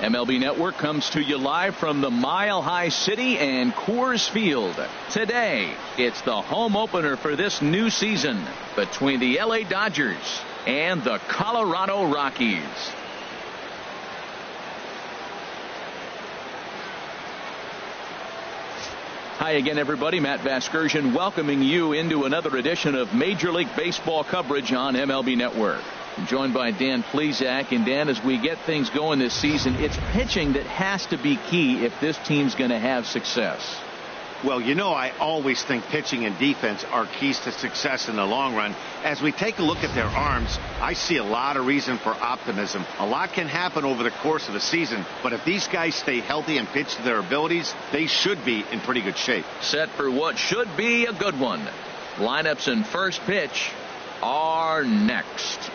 MLB Network comes to you live from the Mile High City and Coors Field. Today, it's the home opener for this new season between the LA Dodgers and the Colorado Rockies. Hi again, everybody. Matt Vasgersian welcoming you into another edition of Major League Baseball coverage on MLB Network. I'm joined by Dan Plesac. And Dan, as we get things going this season, it's pitching that has to be key if this team's going to have success. Well, you know, I always think pitching and defense are keys to success in the long run. As we take a look at their arms, I see a lot of reason for optimism. A lot can happen over the course of the season, but if these guys stay healthy and pitch to their abilities, they should be in pretty good shape. Set for what should be a good one. Lineups and first pitch are next.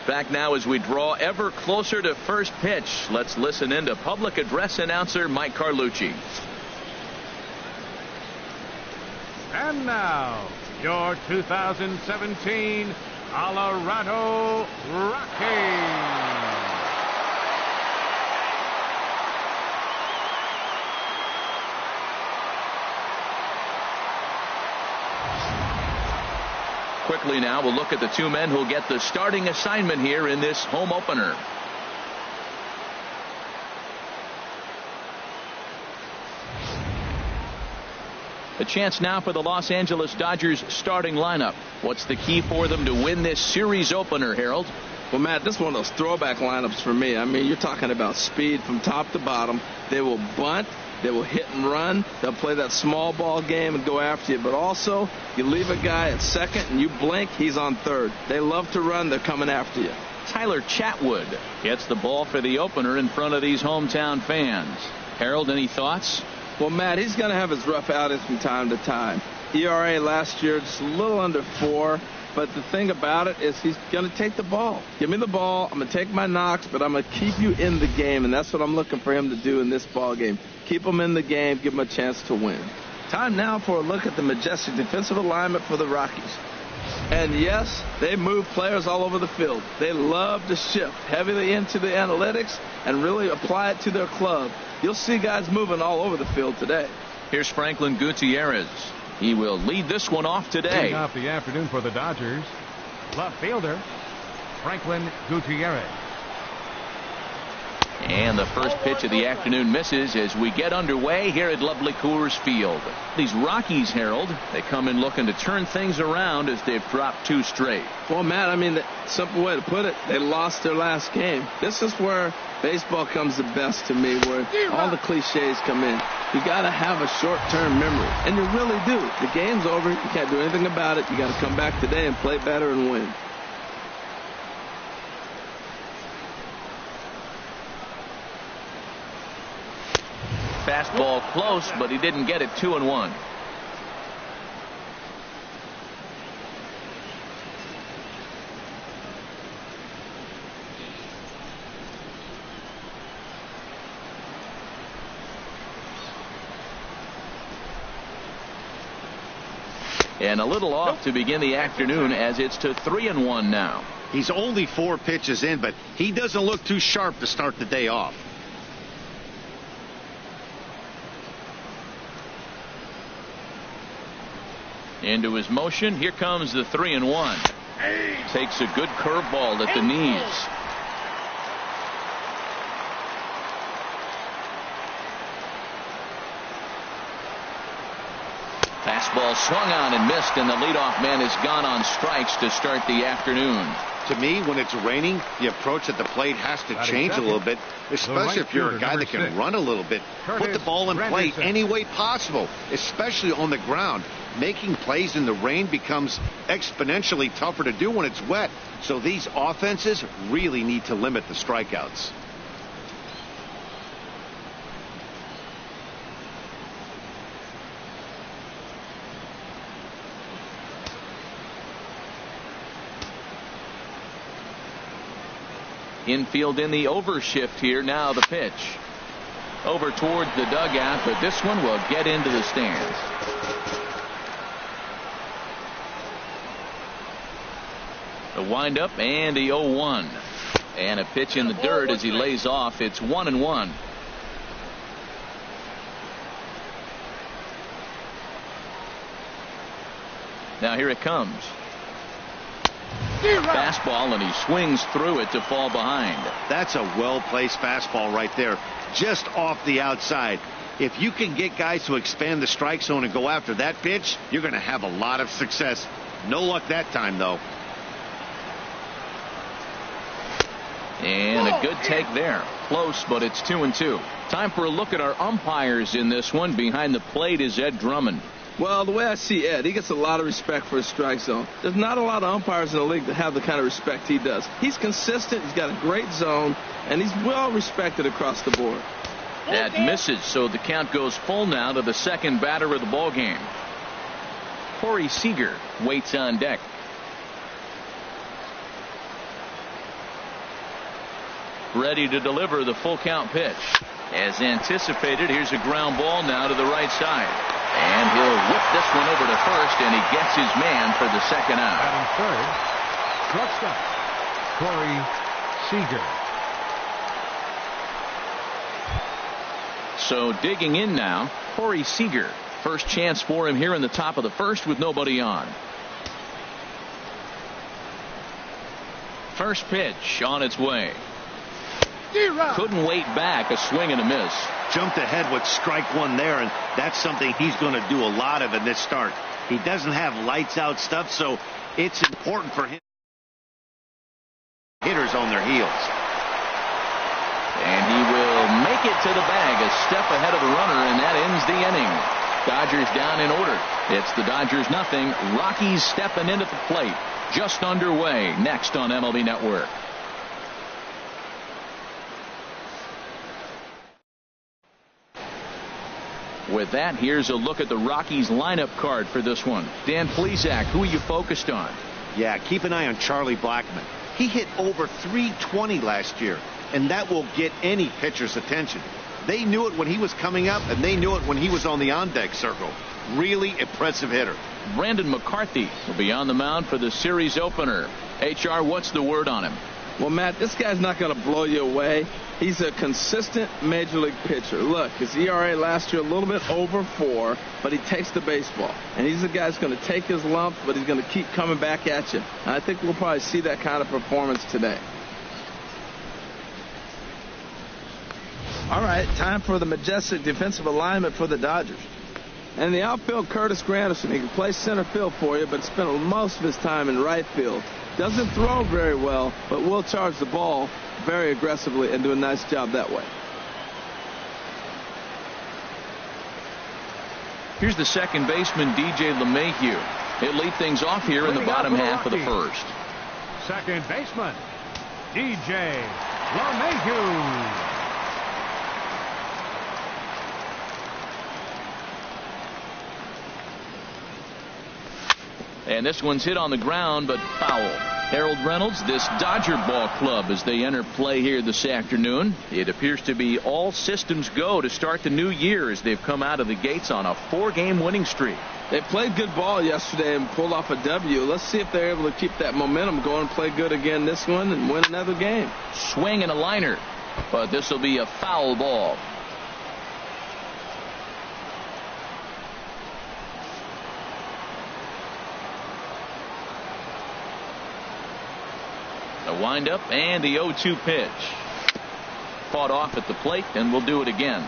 Back now as we draw ever closer to first pitch. Let's listen in to public address announcer Mike Carlucci. And now, your 2017 Colorado Rockies. Quickly now, we'll look at the two men who'll get the starting assignment here in this home opener. A chance now for the Los Angeles Dodgers starting lineup. What's the key for them to win this series opener, Harold? Well, Matt, this is one of those throwback lineups for me. I mean, you're talking about speed from top to bottom. They will bunt. They will hit and run. They'll play that small ball game and go after you. But also, you leave a guy at second and you blink, he's on third. They love to run. They're coming after you. Tyler Chatwood gets the ball for the opener in front of these hometown fans. Harold, any thoughts? Well, Matt, he's going to have his rough outings from time to time. ERA last year just a little under 4. But the thing about it is he's going to take the ball. Give me the ball. I'm going to take my knocks, but I'm going to keep you in the game, and that's what I'm looking for him to do in this ball game. Keep him in the game, give him a chance to win. Time now for a look at the majestic defensive alignment for the Rockies. And yes, they move players all over the field. They love to shift heavily into the analytics and really apply it to their club. You'll see guys moving all over the field today. Here's Franklin Gutierrez. He will lead this one off today. Leading off the afternoon for the Dodgers, left fielder Franklin Gutierrez. And the first pitch of the afternoon misses as we get underway here at lovely Coors Field. These Rockies, Harold, they come in looking to turn things around as they've dropped 2 straight. Well, Matt, I mean, the simple way to put it, they lost their last game. This is where baseball comes the best to me, where all the cliches come in. You got to have a short-term memory, and you really do. The game's over. You can't do anything about it. You got to come back today and play better and win. Fastball close, but he didn't get it. 2-1. And a little off to begin the afternoon as it's to 3-1 now. He's only 4 pitches in, but he doesn't look too sharp to start the day off. Into his motion. Here comes the 3-1. Takes a good curveball at the knees. Fastball swung on and missed, and the leadoff man is gone on strikes to start the afternoon. To me, when it's raining, the approach at the plate has to change a little bit, especially if you're a guy that can run a little bit. Put the ball in play any way possible, especially on the ground. Making plays in the rain becomes exponentially tougher to do when it's wet. So these offenses really need to limit the strikeouts. Infield in the overshift here. Now the pitch. Over towards the dugout, but this one will get into the stands. The windup and the 0-1. And a pitch in the dirt as he lays off. It's 1-1. Now here it comes. Fastball, and he swings through it to fall behind. That's a well-placed fastball right there, just off the outside. If you can get guys to expand the strike zone and go after that pitch, you're going to have a lot of success. No luck that time, though. And a good take there. Close, but it's 2-2. Time for a look at our umpires in this one. Behind the plate is Ed Drummond. Well, the way I see Ed, he gets a lot of respect for his strike zone. There's not a lot of umpires in the league that have the kind of respect he does. He's consistent, he's got a great zone, and he's well respected across the board. That misses, so the count goes full now to the second batter of the ball game. Corey Seager waits on deck. Ready to deliver the full count pitch. As anticipated, here's a ground ball now to the right side. And he'll whip this one over to first, and he gets his man for the second out. Batting third, shortstop, Corey Seager. So digging in now, Corey Seager. First chance for him here in the top of the first with nobody on. First pitch on its way. Couldn't wait back. A swing and a miss. Jumped ahead with strike one there, and that's something he's going to do a lot of in this start. He doesn't have lights out stuff, so it's important for him. Hitters on their heels. And he will make it to the bag, a step ahead of the runner, and that ends the inning. Dodgers down in order. It's the Dodgers nothing. Rockies stepping in at the plate. Just underway. Next on MLB Network. With that, here's a look at the Rockies lineup card for this one. Dan Plesac, who are you focused on? Yeah, keep an eye on Charlie Blackmon. He hit over .320 last year, and that will get any pitcher's attention. They knew it when he was coming up, and they knew it when he was on the on-deck circle. Really impressive hitter. Brandon McCarthy will be on the mound for the series opener. HR, what's the word on him? Well, Matt, this guy's not going to blow you away. He's a consistent major league pitcher. Look, his ERA last year a little bit over 4, but he takes the baseball. And he's a guy that's going to take his lumps, but he's going to keep coming back at you. And I think we'll probably see that kind of performance today. All right, time for the majestic defensive alignment for the Dodgers. And the outfield, Curtis Granderson. He can play center field for you, but spent most of his time in right field. Doesn't throw very well, but will charge the ball very aggressively and do a nice job that way. Here's the second baseman, DJ LeMahieu. He'll lead things off here in the bottom half of the first. Second baseman, DJ LeMahieu. And this one's hit on the ground, but foul. Harold Reynolds, this Dodger ball club as they enter play here this afternoon. It appears to be all systems go to start the new year as they've come out of the gates on a 4-game winning streak. They played good ball yesterday and pulled off a W. Let's see if they're able to keep that momentum going and play good again this one and win another game. Swing and a liner, but this will be a foul ball. The windup and the 0-2 pitch. Fought off at the plate, and we'll do it again.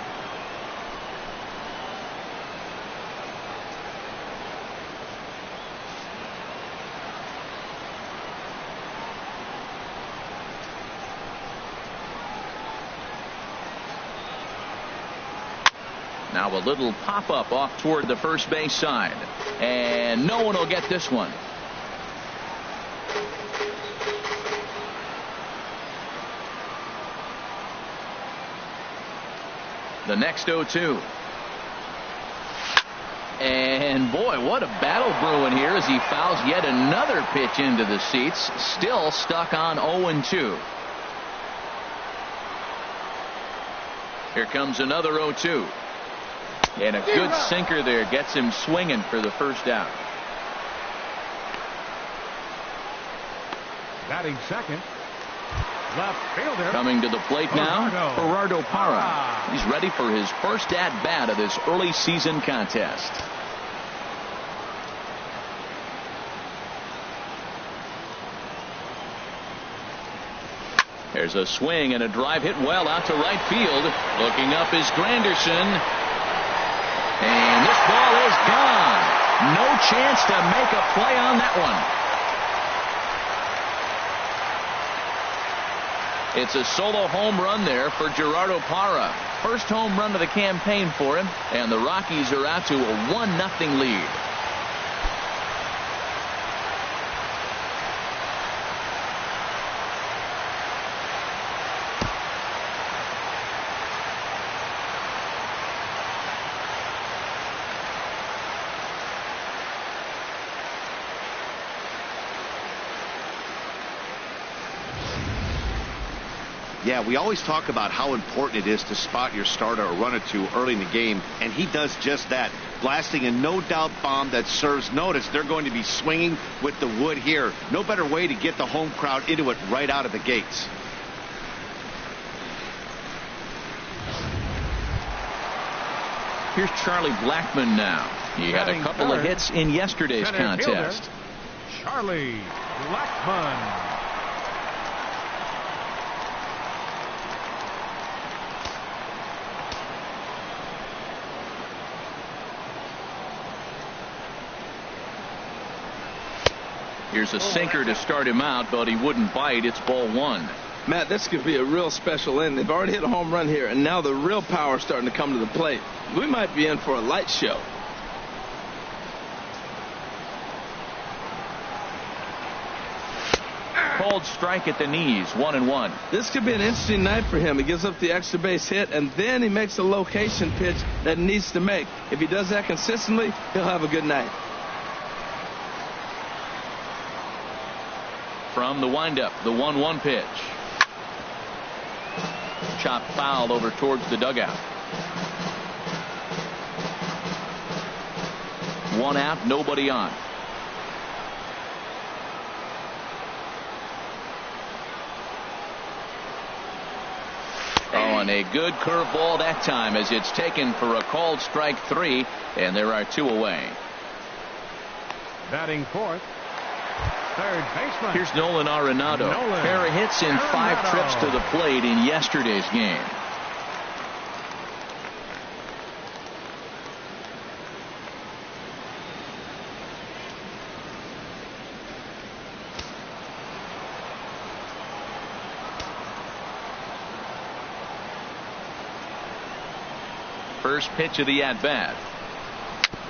Now a little pop-up off toward the first base side. And no one will get this one. The next 0-2. And boy, what a battle brewing here as he fouls yet another pitch into the seats. Still stuck on 0-2. Here comes another 0-2. And a good sinker there gets him swinging for the first out. Batting second, left fielder. Coming to the plate now, Gerardo Parra. He's ready for his first at-bat of this early season contest. There's a swing and a drive hit well out to right field. Looking up is Granderson. And this ball is gone. No chance to make a play on that one. It's a solo home run there for Gerardo Parra. First home run of the campaign for him, and the Rockies are out to a 1-0 lead. Yeah, we always talk about how important it is to spot your starter or run or two early in the game, and he does just that, blasting a no-doubt bomb that serves notice. They're going to be swinging with the wood here. No better way to get the home crowd into it right out of the gates. Here's Charlie Blackmon now. He had a couple of hits in yesterday's contest. Charlie Blackmon. Here's a sinker to start him out, but he wouldn't bite. It's ball one. Matt, this could be a real special inning. They've already hit a home run here, and now the real power is starting to come to the plate. We might be in for a light show. Called strike at the knees, 1-1. This could be an interesting night for him. He gives up the extra base hit, and then he makes a location pitch that he needs to make. If he does that consistently, he'll have a good night. From the windup, the 1-1 pitch. Chopped foul over towards the dugout. One out, nobody on. Oh, and a good curveball that time as it's taken for a called strike 3, and there are 2 away. Batting fourth, third baseman. Here's Nolan Arenado. Pair of hits in 5 trips to the plate in yesterday's game. First pitch of the at-bat.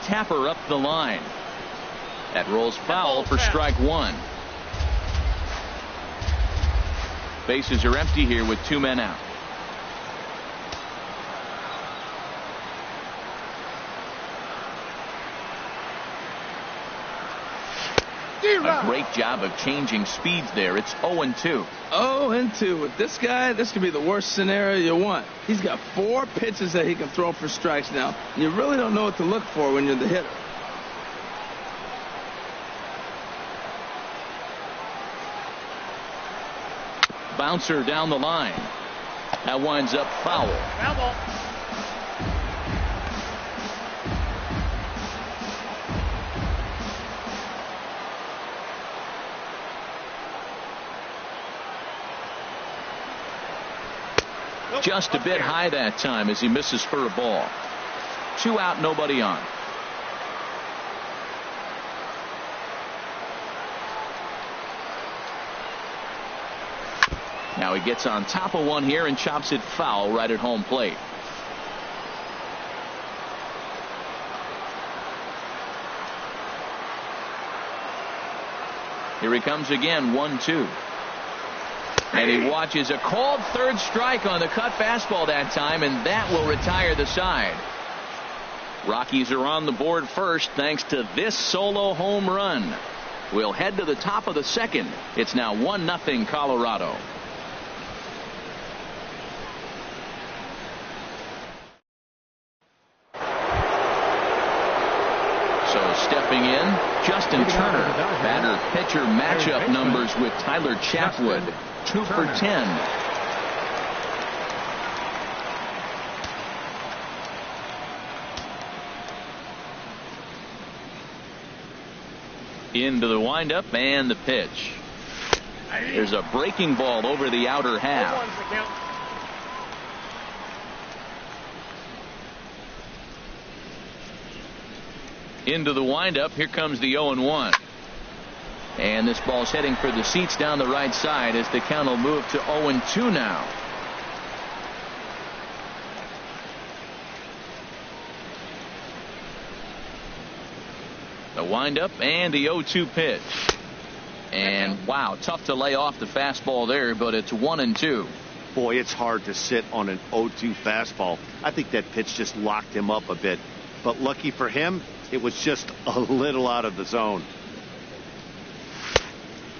Tapper up the line. That rolls foul for strike 1. Bases are empty here with 2 men out. A great job of changing speeds there. It's 0-2. 0-2. With this guy, this could be the worst scenario you want. He's got 4 pitches that he can throw for strikes now. You really don't know what to look for when you're the hitter. Bouncer down the line. That winds up foul. Just a bit high that time as he misses for a ball. 2 out, nobody on. Now he gets on top of one here and chops it foul right at home plate. Here he comes again, 1-2. And he watches a called third strike on the cut fastball that time, and that will retire the side. Rockies are on the board first thanks to this solo home run. We'll head to the top of the second. It's now 1-0 Colorado. stepping in, Justin Turner. Batter-pitcher matchup numbers with Tyler Chatwood. 2 for 10. Into the windup and the pitch. There's a breaking ball over the outer half. Into the windup. Here comes the 0-1. And this ball's heading for the seats down the right side as the count will move to 0-2 now. The windup and the 0-2 pitch. And wow, tough to lay off the fastball there, but it's 1-2. Boy, it's hard to sit on an 0-2 fastball. I think that pitch just locked him up a bit. But lucky for him, it was just a little out of the zone.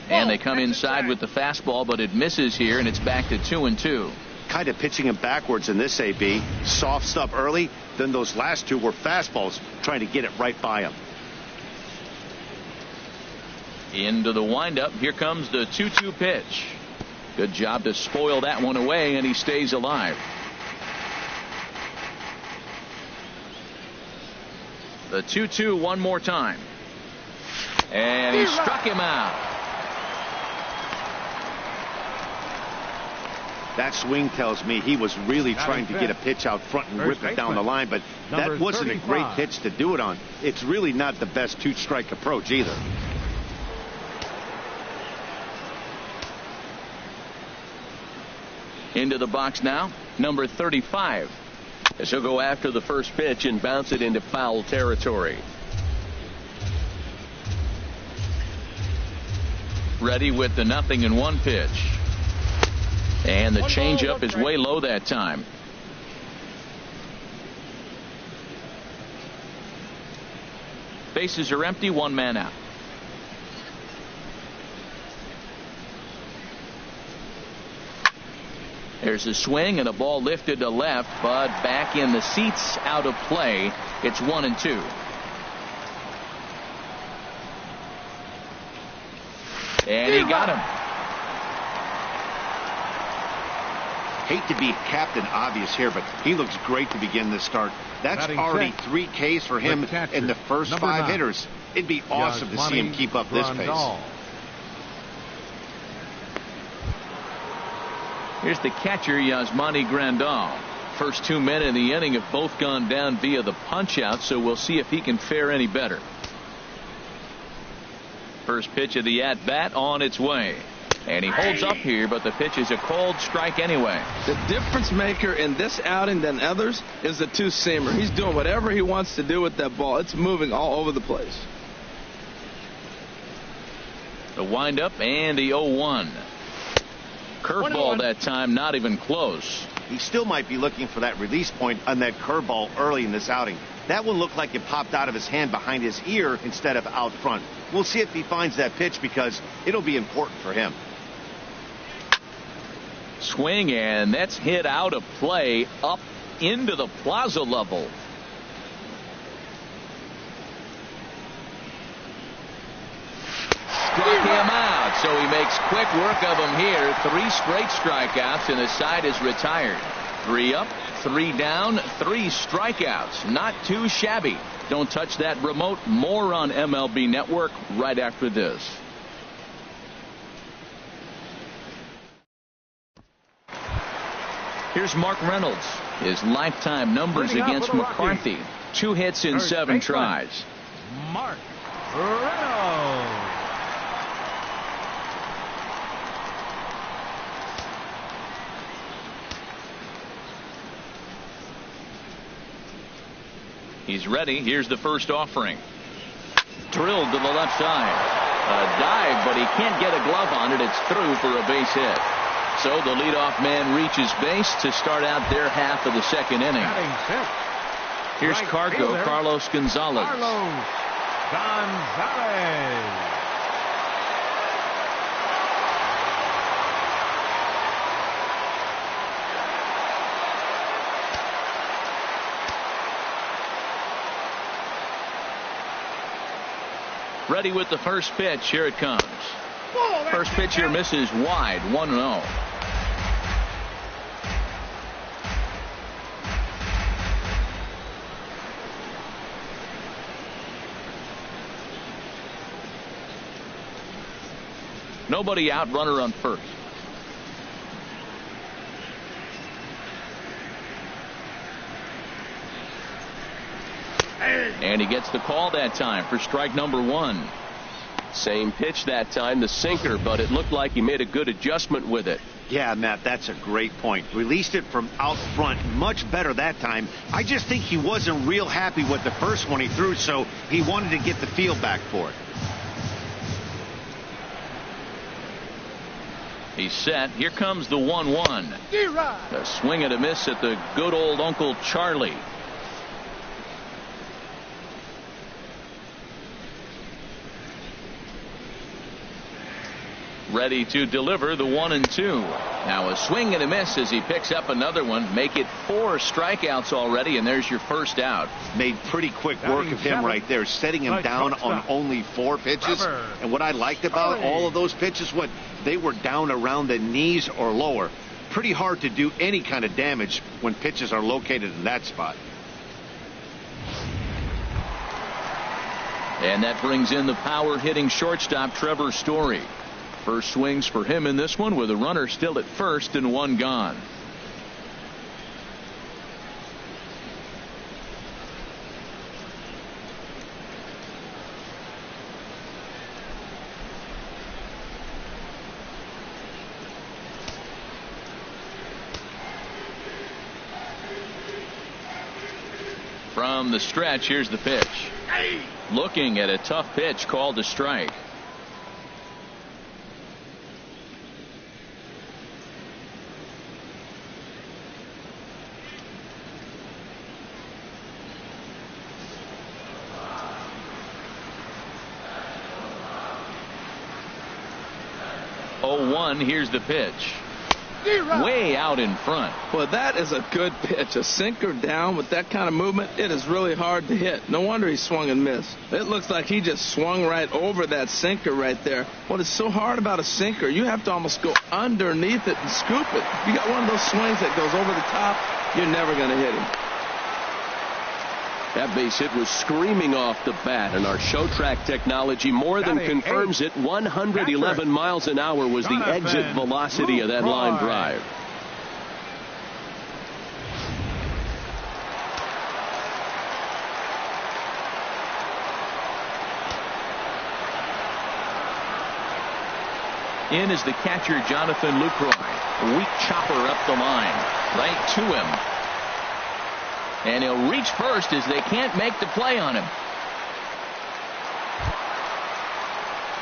And they come inside with the fastball, but it misses here, and it's back to 2-2. Kind of pitching him backwards in this AB. Soft stuff early, then those last two were fastballs, trying to get it right by him. Into the windup. Here comes the 2-2 pitch. Good job to spoil that one away, and he stays alive. The 2-2 one more time. And he struck him out. That swing tells me he was really trying to get a pitch out front and rip it down the line, but that wasn't a great pitch to do it on. It's really not the best two-strike approach either. Into the box now, number 35. As he'll go after the first pitch and bounce it into foul territory. Ready with the 0-1 pitch. And the changeup is way low that time. Bases are empty, one man out. There's a swing and a ball lifted to left, but back in the seats, out of play. It's 1-2. And he got him. Hate to be Captain Obvious here, but he looks great to begin this start. That's already 3 Ks for him in the first 5 hitters. It'd be awesome to see him keep up this pace. Here's the catcher, Yasmani Grandal. First 2 men in the inning have both gone down via the punch-out, so we'll see if he can fare any better. First pitch of the at-bat on its way. And he holds up here, but the pitch is a cold strike anyway. The difference maker in this outing than others is the two-seamer. He's doing whatever he wants to do with that ball. It's moving all over the place. The windup and the 0-1. Curveball that time, not even close. He still might be looking for that release point on that curveball early in this outing. That one looked like it popped out of his hand behind his ear instead of out front. We'll see if he finds that pitch because it'll be important for him. Swing, and that's hit out of play up into the plaza level. Struck him out, so he makes quick work of him here. 3 straight strikeouts, and his side is retired. 3 up, 3 down, 3 strikeouts. Not too shabby. Don't touch that remote. More on MLB Network right after this. Here's Mark Reynolds. His lifetime numbers against McCarthy. 2 hits in 7 tries. Mark Reynolds. He's ready. Here's the first offering. Drilled to the left side. A dive, but he can't get a glove on it. It's through for a base hit. So the leadoff man reaches base to start out their half of the second inning. Here's Cargo, Carlos Gonzalez. Carlos Gonzalez. Ready with the first pitch. Here it comes. First pitch here misses wide. 1-0. Nobody out, runner on first. And he gets the call that time for strike number 1. Same pitch that time, the sinker, but it looked like he made a good adjustment with it. Yeah, Matt, that's a great point. Released it from out front much better that time. I just think he wasn't real happy with the first one he threw, so he wanted to get the feel back for it. He's set. Here comes the 1-1. A swing and a miss at the good old Uncle Charlie. Ready to deliver the 1-2. Now a swing and a miss as he picks up another one. Make it 4 strikeouts already, and there's your first out. Made pretty quick work of him right there, setting him down on only 4 pitches. And what I liked about all of those pitches, they were down around the knees or lower. Pretty hard to do any kind of damage when pitches are located in that spot. And that brings in the power hitting shortstop Trevor Story. First swings for him in this one with a runner still at first and 1 gone. From the stretch, here's the pitch. Looking at a tough pitch called a strike. Here's the pitch. Way out in front. Well, that is a good pitch. A sinker down with that kind of movement, it is really hard to hit. No wonder he swung and missed. It looks like he just swung right over that sinker right there. What is so hard about a sinker, you have to almost go underneath it and scoop it. You got one of those swings that goes over the top, you're never going to hit him. That base hit was screaming off the bat, and our show track technology more than confirms it. 111 miles an hour was the exit velocity of that line drive. In is the catcher Jonathan Lucroy. A weak chopper up the line. Right to him. And he'll reach first as they can't make the play on him.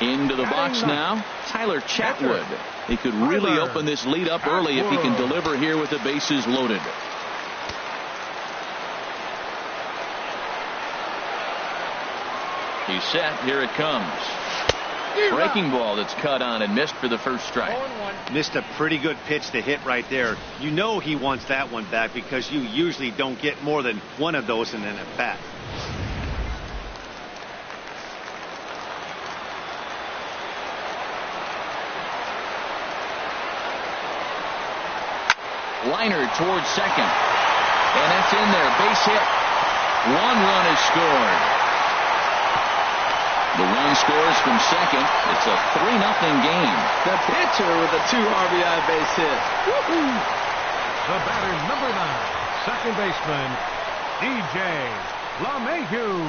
Into the box now, Tyler Chatwood. He could really open this lead up early if he can deliver here with the bases loaded. He's set. Here it comes. Breaking ball that's cut on and missed for the first strike. Missed a pretty good pitch to hit right there. You know he wants that one back because you usually don't get more than one of those in an at bat. Liner towards second. And that's in there. Base hit. 1 run is scored. The run scores from second. It's a 3-0 game. The pitcher with a 2 RBI base hit. Woo-hoo. The batter, number 9, second baseman, DJ LeMahieu.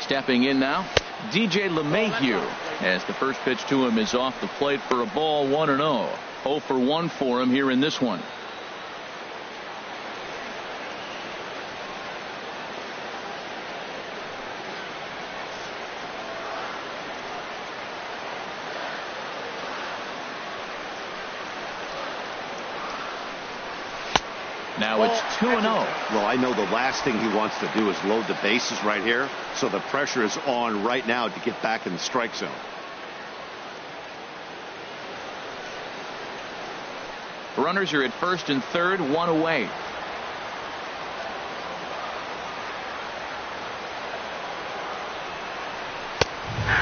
Stepping in now, DJ LeMahieu, as the first pitch to him is off the plate for a ball. 1-0. 0 for 1 for him here in this one. Now it's 2-0. Well, I know the last thing he wants to do is load the bases right here, so the pressure is on right now to get back in the strike zone. Runners are at first and third, one away.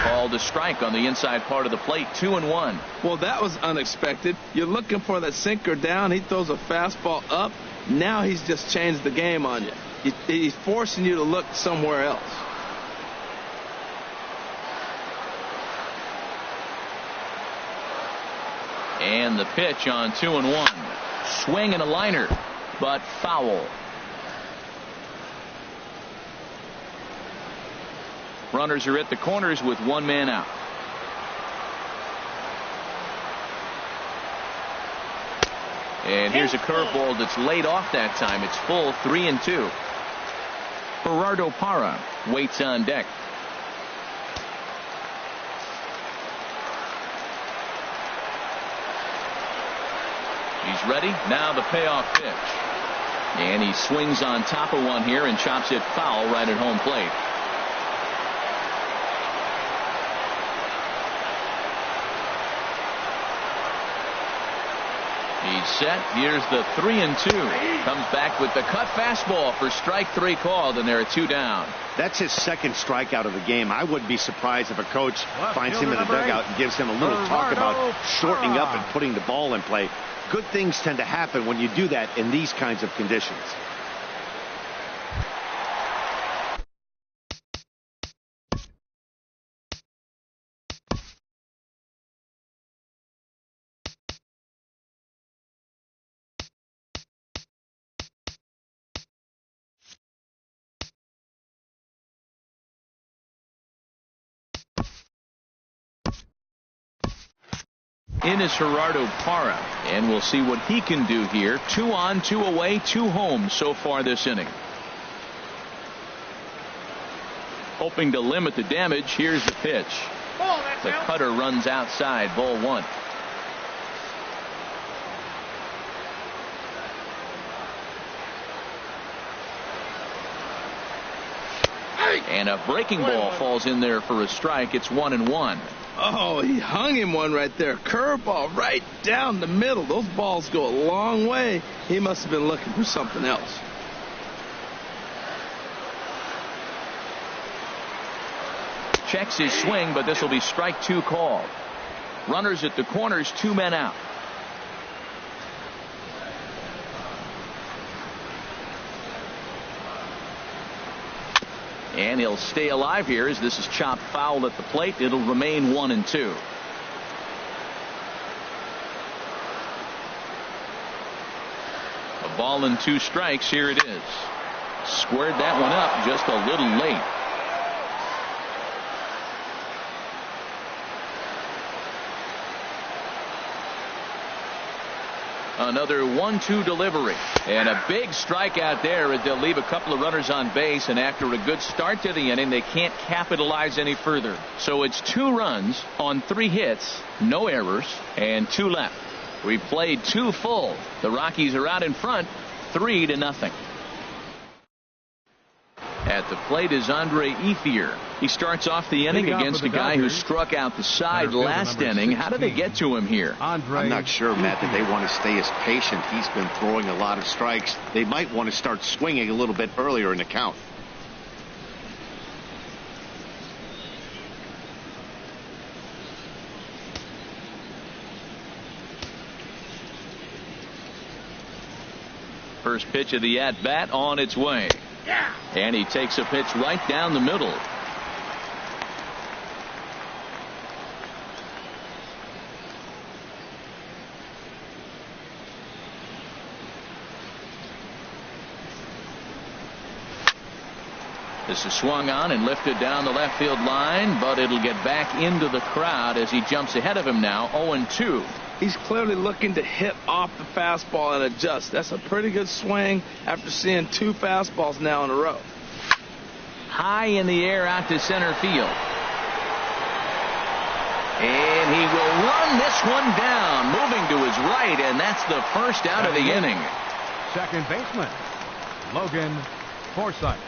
Called a strike on the inside part of the plate, 2-1. Well, that was unexpected. You're looking for that sinker down. He throws a fastball up. Now he's just changed the game on you. He's forcing you to look somewhere else. And the pitch on 2-1. Swing and a liner, but foul. Runners are at the corners with one man out. And here's a curveball that's laid off that time. It's full, 3-2. Gerardo Parra waits on deck. He's ready. Now the payoff pitch. And he swings on top of one here and chops it foul right at home plate. He's set. Here's the 3-2. Comes back with the cut fastball for strike three called, and there are two down. That's his second strikeout of the game. I wouldn't be surprised if a coach finds him in the dugout and gives him a little talk about shortening up and putting the ball in play. Good things tend to happen when you do that in these kinds of conditions. In is Gerardo Parra, and we'll see what he can do here. 2 on, 2 away, 2 home so far this inning. Hoping to limit the damage. Here's the pitch. The cutter runs outside, ball 1. And a breaking ball falls in there for a strike. It's 1-1. Oh, he hung him one right there. Curveball right down the middle. Those balls go a long way. He must have been looking for something else. Checks his swing, but this will be strike 2 called. Runners at the corners, 2 men out. And he'll stay alive here as this is chopped foul at the plate. It'll remain 1-2. A ball and 2 strikes. Here it is. Squared that one up just a little late. Another 1-2 delivery. And a big strikeout there as they'll leave a couple of runners on base. And after a good start to the inning, they can't capitalize any further. So it's 2 runs on 3 hits, no errors, and 2 left. We played 2 full. The Rockies are out in front, 3-0. At the plate is Andre Ethier. He starts off the inning against a guy who struck out the side last inning. How did they get to him here? I'm not sure, Matt, that they want to stay as patient. He's been throwing a lot of strikes. They might want to start swinging a little bit earlier in the count. First pitch of the at-bat on its way. And he takes a pitch right down the middle. This is swung on and lifted down the left field line, but it'll get back into the crowd as he jumps ahead of him now, 0-2. He's clearly looking to hit off the fastball and adjust. That's a pretty good swing after seeing 2 fastballs now in a row. High in the air out to center field. And he will run this one down, moving to his right, and that's the first out of the inning. Second baseman, Logan Forsythe.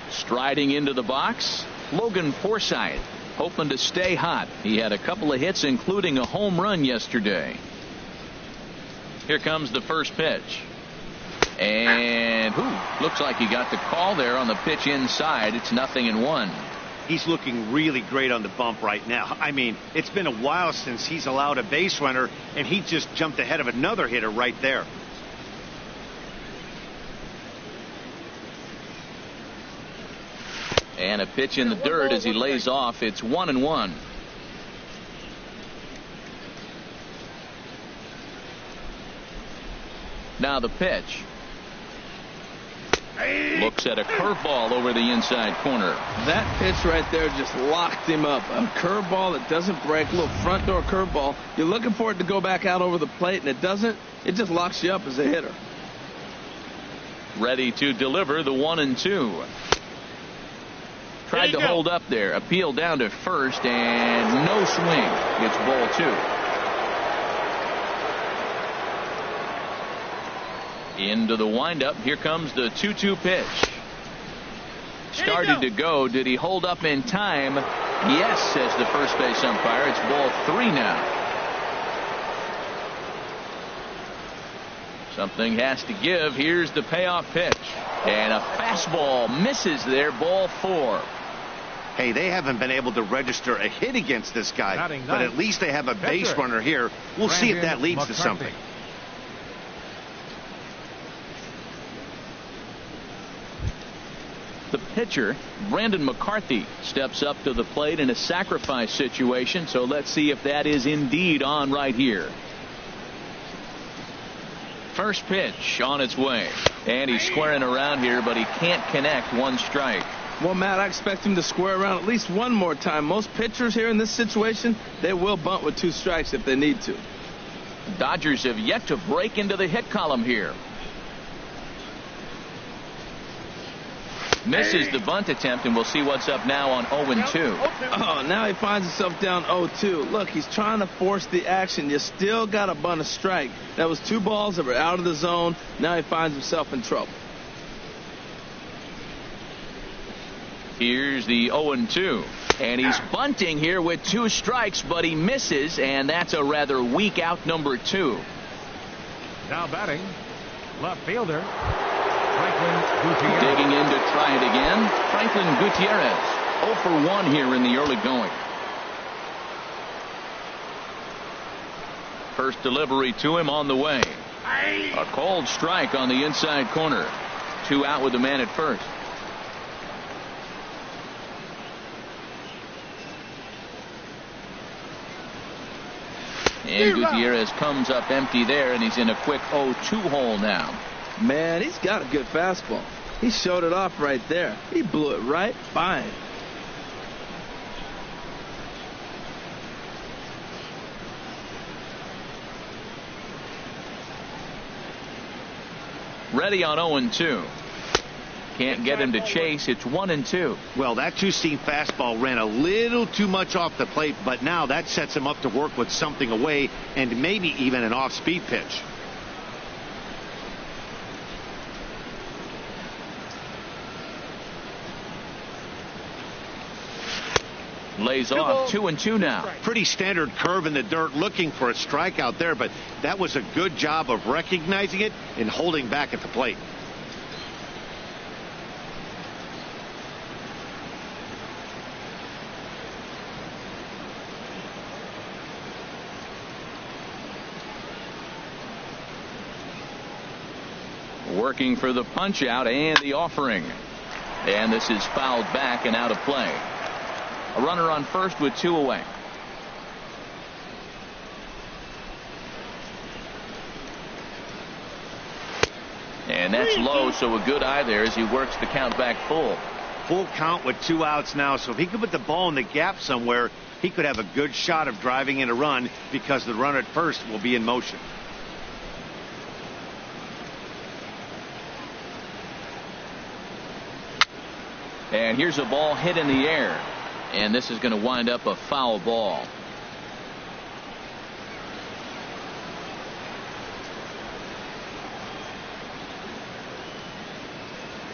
Striding into the box, Logan Forsythe, hoping to stay hot. He had a couple of hits, including a home run yesterday. Here comes the first pitch. And looks like he got the call there on the pitch inside. It's 0-1. He's looking really great on the bump right now. I mean, it's been a while since he's allowed a base runner, and he just jumped ahead of another hitter right there. And a pitch in the dirt as he lays off. It's 1-1. Now the pitch. Looks at a curveball over the inside corner. That pitch right there just locked him up. A curveball that doesn't break, a little front door curveball. You're looking for it to go back out over the plate, and it doesn't. It just locks you up as a hitter. Ready to deliver the 1-2. Tried to hold up there. Appeal down to first, and no swing. It's ball 2. Into the windup. Here comes the 2-2 pitch. Started to go. Did he hold up in time? Yes, says the first base umpire. It's ball 3 now. Something has to give. Here's the payoff pitch. And a fastball misses there. Ball 4. Hey, they haven't been able to register a hit against this guy, but at least they have a base runner here. We'll see if that leads to something. The pitcher, Brandon McCarthy, steps up to the plate in a sacrifice situation. So let's see if that is indeed on right here. First pitch on its way. And he's squaring around here, but he can't connect. 1 strike. Well, Matt, I expect him to square around at least one more time. Most pitchers here in this situation, they will bunt with 2 strikes if they need to. The Dodgers have yet to break into the hit column here. Misses the bunt attempt, and we'll see what's up now on 0-2. Oh, now he finds himself down 0-2. Look, he's trying to force the action. You still got to bunt a strike. That was 2 balls that were out of the zone. Now he finds himself in trouble. Here's the 0-2. And he's bunting here with 2 strikes, but he misses, and that's a rather weak out number 2. Now batting, left fielder, Franklin Gutierrez. Digging in to try it again. Franklin Gutierrez. 0 for 1 here in the early going. First delivery to him on the way. A called strike on the inside corner. 2 out with the man at first. And Gutierrez comes up empty there, and he's in a quick 0-2 hole now. Man, he's got a good fastball. He showed it off right there. He blew it right by him. Ready on 0-2. Can't get him to chase. It's 1-2. Well, that 2-seam fastball ran a little too much off the plate, but now that sets him up to work with something away and maybe even an off-speed pitch. Lays off 2-2 now. Pretty standard curve in the dirt, looking for a strikeout there, but that was a good job of recognizing it and holding back at the plate. Working for the punch out and the offering. And this is fouled back and out of play. A runner on first with 2 away. And that's low, so a good eye there as he works the count back full. Full count with 2 outs now, so if he could put the ball in the gap somewhere, he could have a good shot of driving in a run because the runner at first will be in motion. And here's a ball hit in the air. And this is going to wind up a foul ball.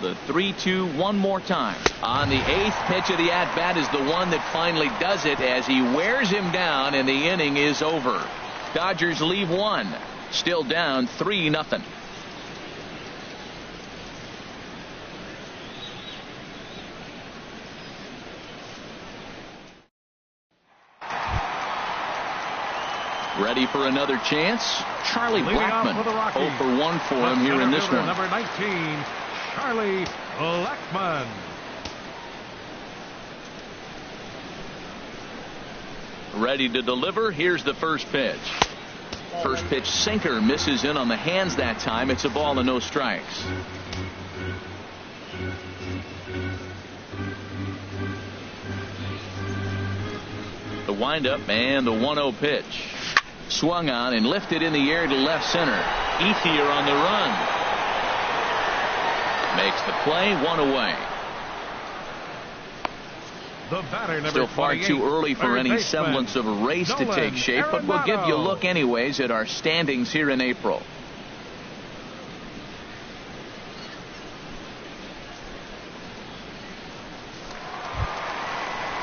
The 3-2 one more time. On the 8th pitch of the at-bat is the one that finally does it as he wears him down, and the inning is over. Dodgers leave 1. Still down 3-0. Ready for another chance. Charlie Blackmon. 0 for 1 for him here in this one. Number 19, Charlie Blackmon. Ready to deliver. Here's the first pitch. First pitch sinker misses in on the hands that time. It's a ball and no strikes. The windup and the 1-0 pitch. Swung on and lifted in the air to left center. Ethier on the run. Makes the play, 1 away. The batter, number Still far too early for any semblance of a race to take shape, but we'll give you a look anyways at our standings here in April.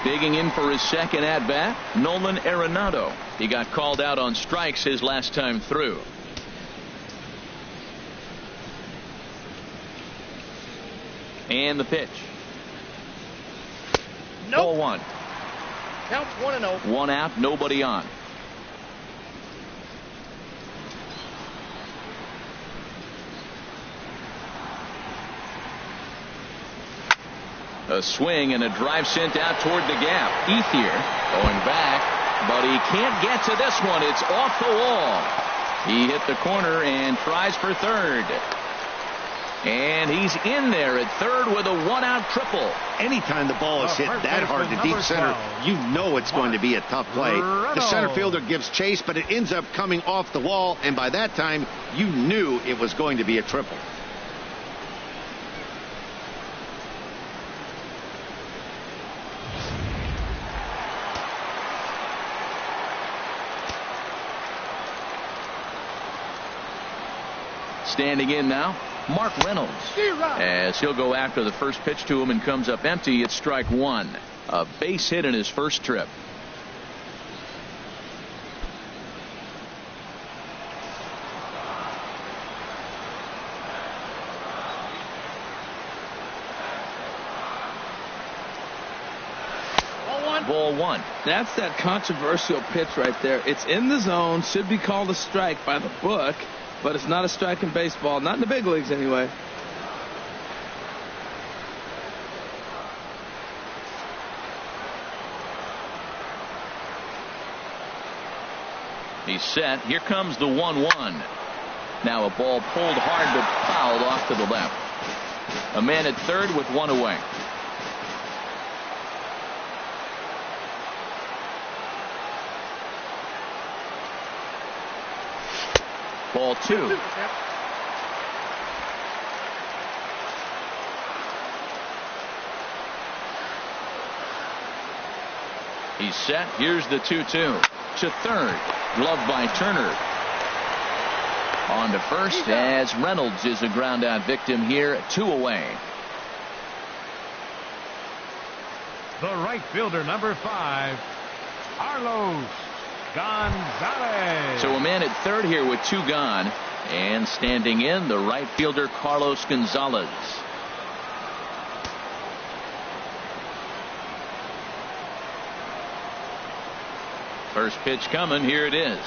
Digging in for his second at-bat, Nolan Arenado. He got called out on strikes his last time through. And the pitch. Ball 1. Count 1-0. 1 out, nobody on. A swing and a drive sent out toward the gap. Ethier going back, but he can't get to this one. It's off the wall. He hit the corner and tries for third. And he's in there at third with a 1-out triple. Anytime the ball is hit that hard to deep center, you know it's going to be a tough play. The center fielder gives chase, but it ends up coming off the wall, and by that time, you knew it was going to be a triple. Standing in now, Mark Reynolds, as he'll go after the first pitch to him and comes up empty. It's strike 1. A base hit in his first trip. Ball 1. That's that controversial pitch right there. It's in the zone, should be called a strike by the book, but it's not a strike in baseball, not in the big leagues anyway. He's set. Here comes the 1-1. Now a ball pulled hard but fouled off to the left. A man at third with 1 away. Ball 2. He's set. Here's the 2-2. To third. Gloved by Turner. On to first as Reynolds is a ground out victim here. 2 away. The right fielder, number 5, Carlos Gonzalez. So a man at third here with 2 gone, and standing in the right fielder Carlos Gonzalez. First pitch coming. Here it is.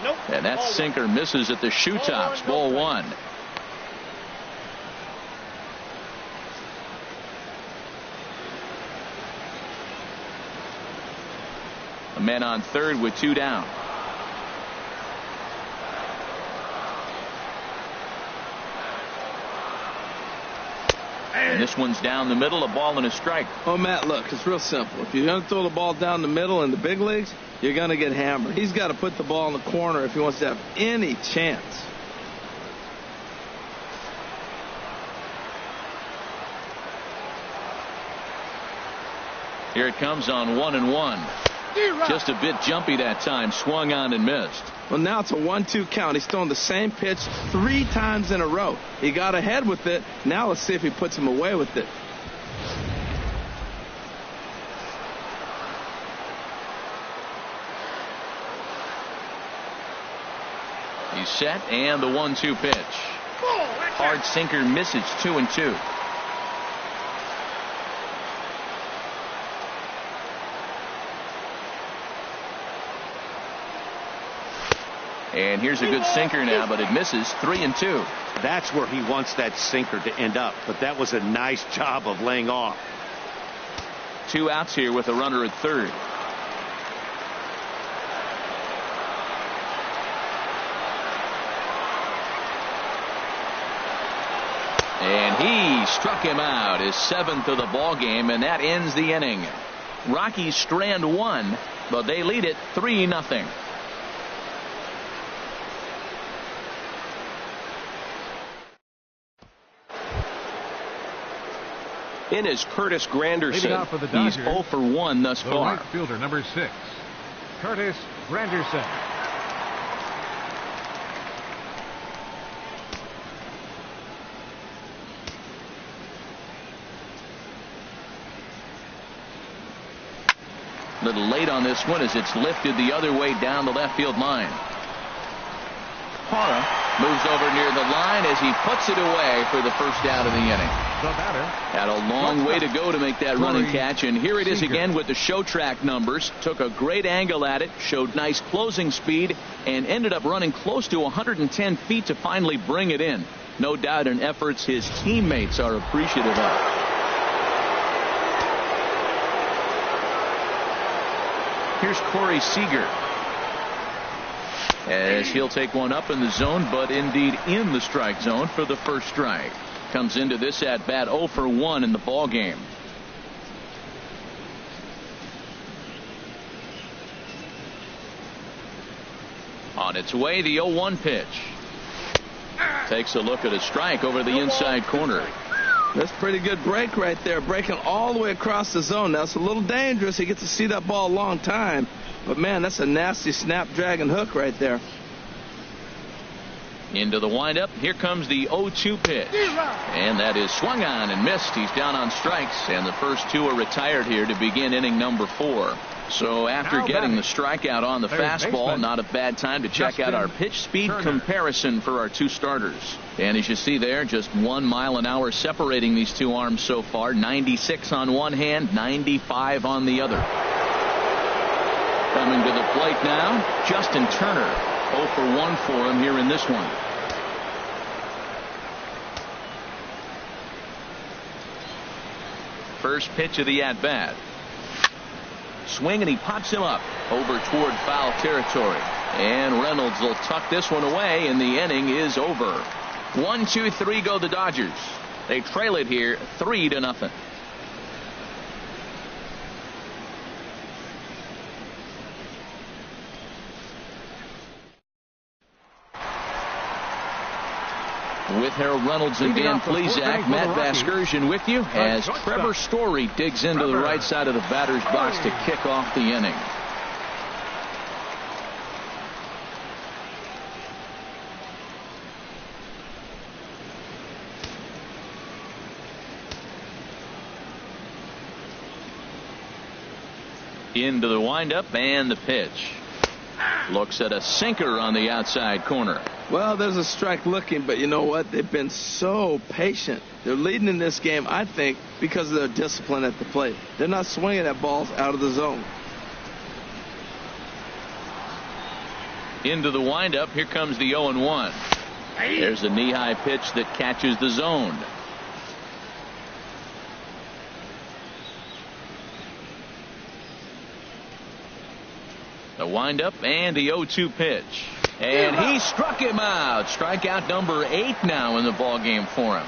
Nope. And that sinker misses at the shoe tops. Ball 1. A man on third with 2 down. And this one's down the middle, a ball and a strike. Oh, Matt, look, it's real simple. If you're going to throw the ball down the middle in the big leagues, you're going to get hammered. He's got to put the ball in the corner if he wants to have any chance. Here it comes on 1-1. Just a bit jumpy that time. Swung on and missed. Well, now it's a 1-2 count. He's thrown the same pitch 3 times in a row. He got ahead with it. Now let's see if he puts him away with it. He's set, and the 1-2 pitch. Hard sinker misses, 2-2. And here's a good sinker now, but it misses, 3-2. That's where he wants that sinker to end up, but that was a nice job of laying off. 2 outs here with a runner at third. And he struck him out, his 7th of the ball game, and that ends the inning. Rockies strand 1, but they lead it 3-0. In is Curtis Granderson. For the He's Dodgers, 0 for 1 thus the far. right fielder, number 6, Curtis Granderson. Little late on this one as it's lifted the other way down the left field line. Parra moves over near the line as he puts it away for the first out of the inning. The batter Had a long way to go to make that running catch, and here it is again with the show track numbers. Took a great angle at it, showed nice closing speed, and ended up running close to 110 feet to finally bring it in. No doubt in efforts his teammates are appreciative of. Here's Corey Seager as he'll take one up in the zone, but indeed in the strike zone for the first strike. Comes into this at bat 0 for 1 in the ball game. On its way, the 0-1 pitch. Takes a look at a strike over the inside corner. That's pretty good break right there, breaking all the way across the zone. Now it's a little dangerous. He gets to see that ball a long time, but man, that's a nasty snapdragon hook right there. Into the windup. Here comes the 0-2 pitch. And that is swung on and missed. He's down on strikes, and the first 2 are retired here to begin inning number 4. So after getting the strikeout on the fastball, not a bad time to check out our pitch speed comparison for our 2 starters. And as you see there, just 1 mile an hour separating these 2 arms so far. 96 on one hand, 95 on the other. Coming to the plate now, Justin Turner. 0 for 1 for him here in this one. First pitch of the at-bat. Swing, and he pops him up over toward foul territory. And Reynolds will tuck this one away, and the inning is over. 1, 2, 3 go the Dodgers. They trail it here 3-0. With Harold Reynolds and Dan Plesac, Matt Vasgersian with you as Trevor Story digs into the right side of the batter's box to kick off the inning. Into the windup and the pitch. Looks at a sinker on the outside corner. Well, there's a strike looking, but you know what? They've been so patient. They're leading in this game, I think, because of their discipline at the plate. They're not swinging at balls out of the zone. Into the windup. Here comes the 0-1. There's a knee-high pitch that catches the zone. The windup and the 0-2 pitch. And he struck him out. Strikeout number 8 now in the ball game for him.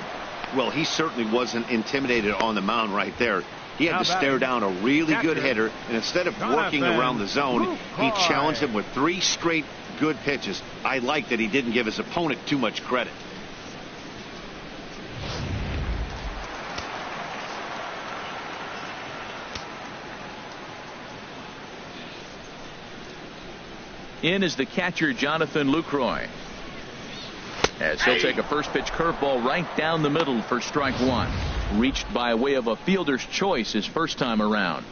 Well, he certainly wasn't intimidated on the mound right there. He had to stare down a really good hitter, and instead of working around the zone, he challenged him with 3 straight good pitches. I like that he didn't give his opponent too much credit. In is the catcher, Jonathan Lucroy. As he'll take a first pitch curveball right down the middle for strike 1. Reached by way of a fielder's choice his first time around.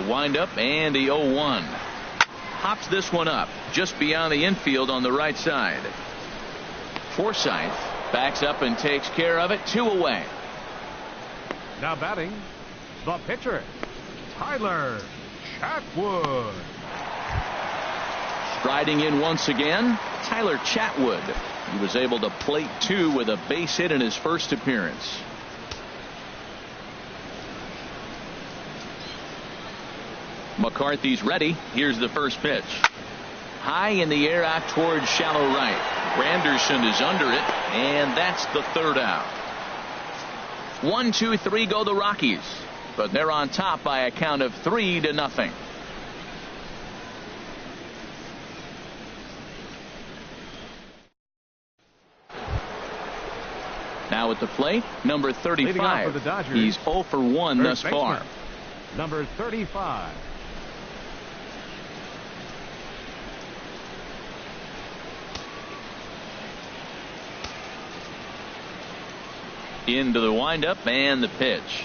The windup and the 0-1. Hops this one up just beyond the infield on the right side. Forsythe backs up and takes care of it. 2 away. Now batting, the pitcher, Tyler Chatwood. Striding in once again, Tyler Chatwood. He was able to plate 2 with a base hit in his first appearance. McCarthy's ready. Here's the first pitch. High in the air out towards shallow right. Granderson is under it, and that's the 3rd out. 1, 2, 3 go the Rockies, but they're on top by a count of 3-0. Now at the plate, number 35. He's 0 for 1 thus far. Number 35. Into the windup and the pitch.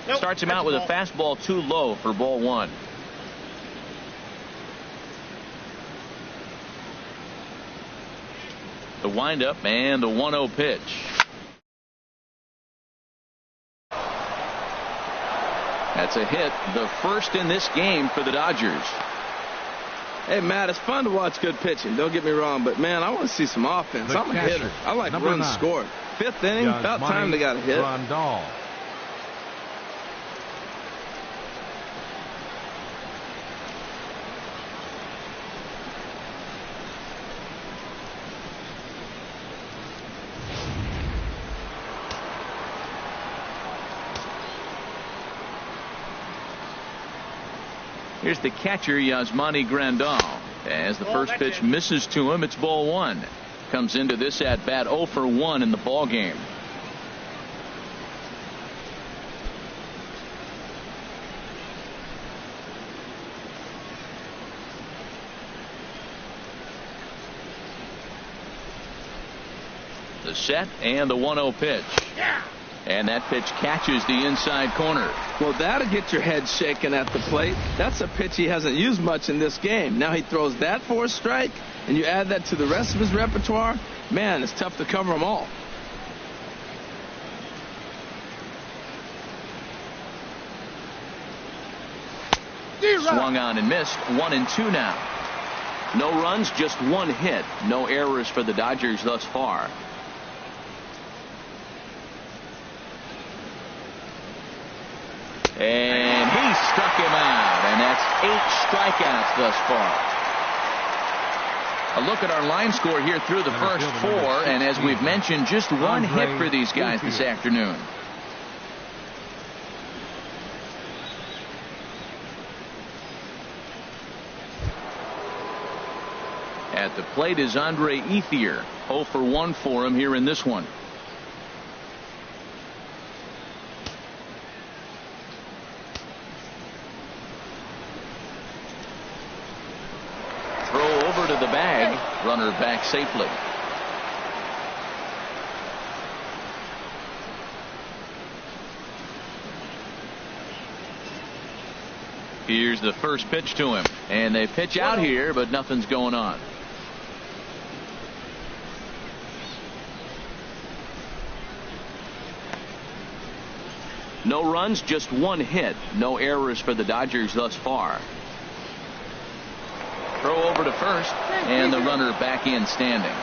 Nope, starts him out with a fastball too low for ball 1. The windup and the 1-0 pitch. That's a hit, the first in this game for the Dodgers. Hey, Matt, it's fun to watch good pitching. Don't get me wrong, but, man, I want to see some offense. I'm a hitter. I like runs scored. 5th inning, about time they got a hit. Rondal. Here's the catcher, Yasmani Grandal. As the first pitch misses to him, it's ball 1. Comes into this at bat 0 for 1 in the ball game. The set and the 1-0 pitch. And that pitch catches the inside corner. Well, that'll get your head shaken at the plate. That's a pitch he hasn't used much in this game. Now he throws that for a strike, and you add that to the rest of his repertoire. Man, it's tough to cover them all. Swung on and missed. 1-2 now. No runs, just 1 hit. No errors for the Dodgers thus far. And he struck him out, and that's 8 strikeouts thus far. A look at our line score here through the first 4, and as we've mentioned, just 1 hit for these guys this afternoon. At the plate is Andre Ethier. 0 for 1 for him here in this one. To the bag, runner back safely. Here's the first pitch to him, and they pitch out here, but nothing's going on. No runs, just 1 hit. No errors for the Dodgers thus far. Throw over to first, and the runner back in standing.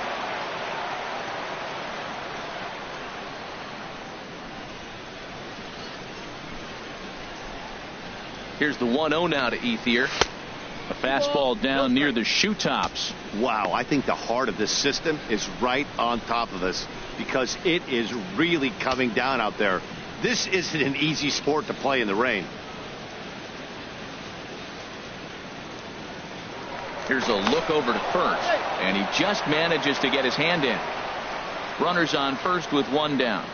Here's the 1-0 now to Ethier. A fastball down near the shoe tops. Wow, I think the heart of this system is right on top of us because it is really coming down out there. This isn't an easy sport to play in the rain. Here's a look over to first, and he just manages to get his hand in. Runners on first with 1 down.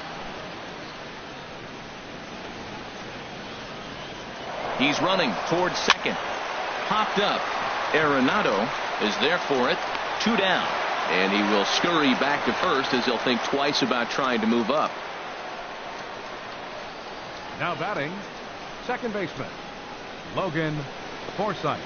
He's running towards second. Popped up. Arenado is there for it. 2 down. And he will scurry back to first as he'll think twice about trying to move up. Now batting, second baseman, Logan Forsythe.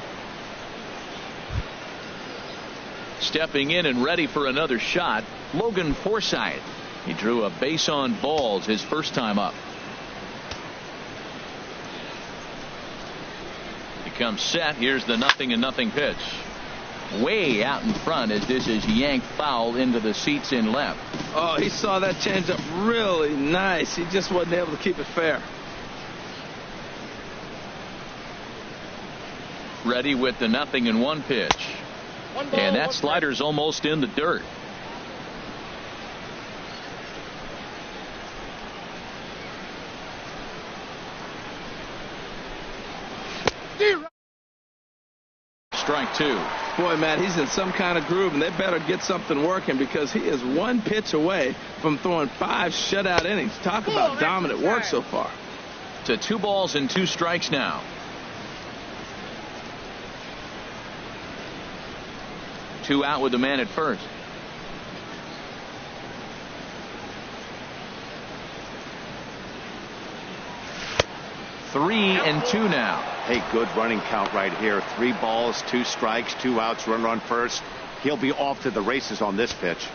Stepping in and ready for another shot, Logan Forsythe. He drew a base on balls his first time up. He comes set. Here's the 0-0 pitch. Way out in front as this is yanked foul into the seats in left. Oh, he saw that changeup really nice. He just wasn't able to keep it fair. Ready with the 0-1 pitch. And that slider's almost in the dirt. Strike two. Boy, Matt, he's in some kind of groove, and they better get something working because he is one pitch away from throwing 5 shutout innings. Talk about dominant work so far. To 2 balls and 2 strikes now. Two out with the man at first. Three and 2 now. Hey, good running count right here. 3 balls, 2 strikes, 2 outs, runner on first. He'll be off to the races on this pitch.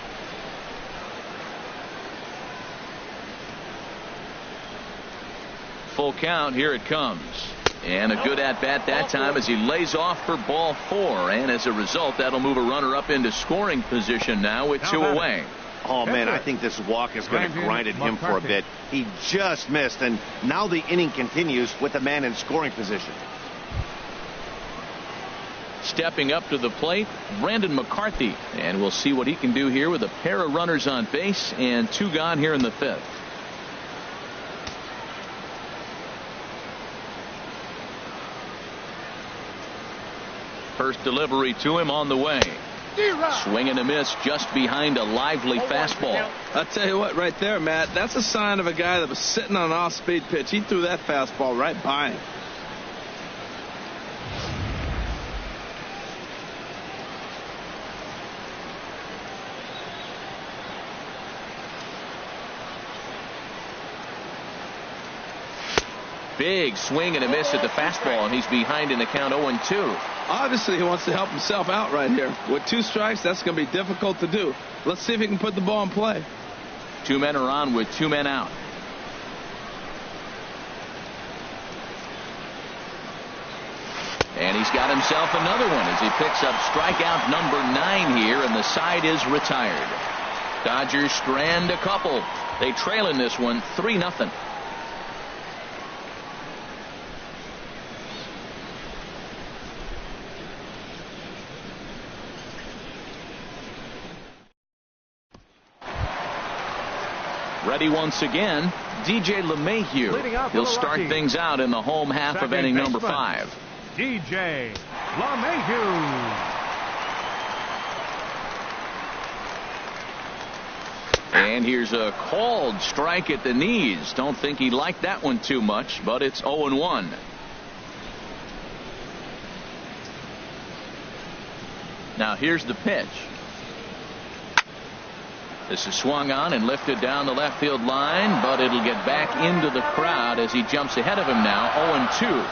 Full count. Here it comes. And a good at-bat that time as he lays off for ball 4. And as a result, that'll move a runner up into scoring position now with 2 away. Oh, man, I think this walk is going to grind at him for a bit. He just missed, and now the inning continues with the man in scoring position. Stepping up to the plate, Brandon McCarthy. And we'll see what he can do here with a pair of runners on base and 2 gone here in the 5th. First delivery to him on the way. Swing and a miss just behind a lively fastball. I'll tell you what, right there, Matt, that's a sign of a guy that was sitting on an off-speed pitch. He threw that fastball right by him. Big swing and a miss at the fastball, and he's behind in the count 0-2. Obviously, he wants to help himself out right here. With 2 strikes, that's going to be difficult to do. Let's see if he can put the ball in play. 2 men are on with 2 men out. And he's got himself another one as he picks up strikeout number 9 here, and the side is retired. Dodgers strand a couple. They trail in this one 3-0. Ready once again, DJ LeMahieu. He'll start things out in the home half of inning number 5. DJ LeMahieu. And here's a called strike at the knees. Don't think he liked that one too much, but it's 0-1. Now here's the pitch. This is swung on and lifted down the left field line, but it'll get back into the crowd as he jumps ahead of him now, 0-2.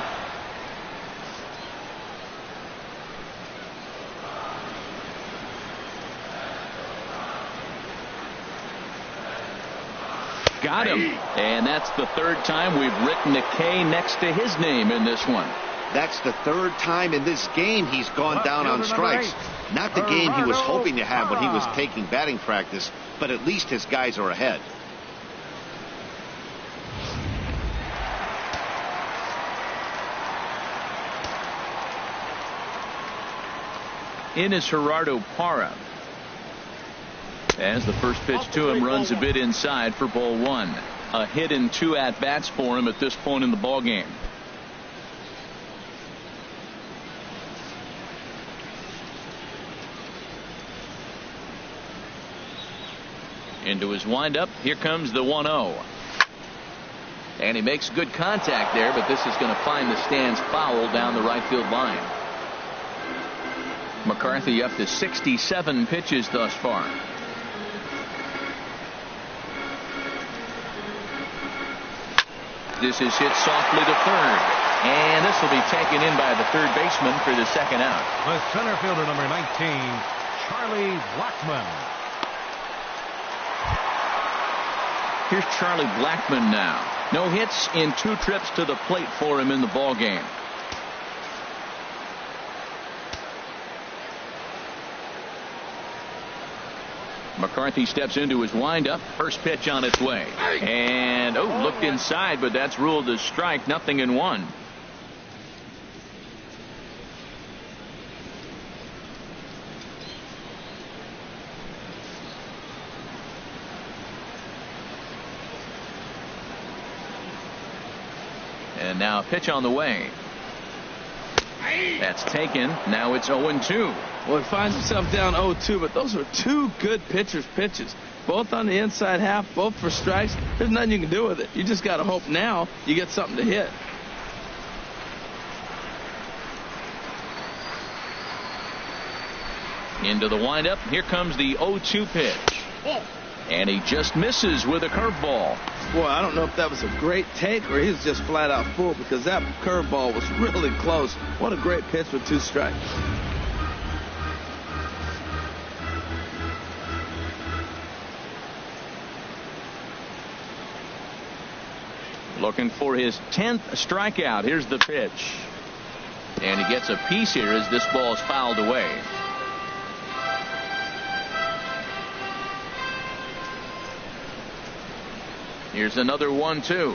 Got him. And that's the 3rd time we've written a K next to his name in this one. That's the 3rd time in this game he's gone down on strikes. Not the game he was hoping to have when he was taking batting practice, but at least his guys are ahead. In is Gerardo Parra. As the first pitch to him runs a bit inside for ball 1. A hit and 2 at-bats for him at this point in the ball game. Into his windup. Here comes the 1-0. And he makes good contact there, but this is going to find the stands foul down the right field line. McCarthy up to 67 pitches thus far. This is hit softly to third. And this will be taken in by the third baseman for the second out. The center fielder, number 19, Charlie Blackmon. Here's Charlie Blackmon now. No hits in 2 trips to the plate for him in the ball game. McCarthy steps into his windup. First pitch on its way. And, looked inside, but that's ruled as strike. 0-1. And now a pitch on the way. That's taken. Now it's 0-2. Well, he finds himself down 0-2, but those are 2 good pitchers' pitches. Both on the inside half, both for strikes. There's nothing you can do with it. You just got to hope now you get something to hit. Into the windup. Here comes the 0-2 pitch. And he just misses with a curveball. Boy, I don't know if that was a great take or he's just flat out fooled, because that curveball was really close. What a great pitch with 2 strikes. Looking for his 10th strikeout. Here's the pitch. And he gets a piece here as this ball is fouled away. Here's another 1-2.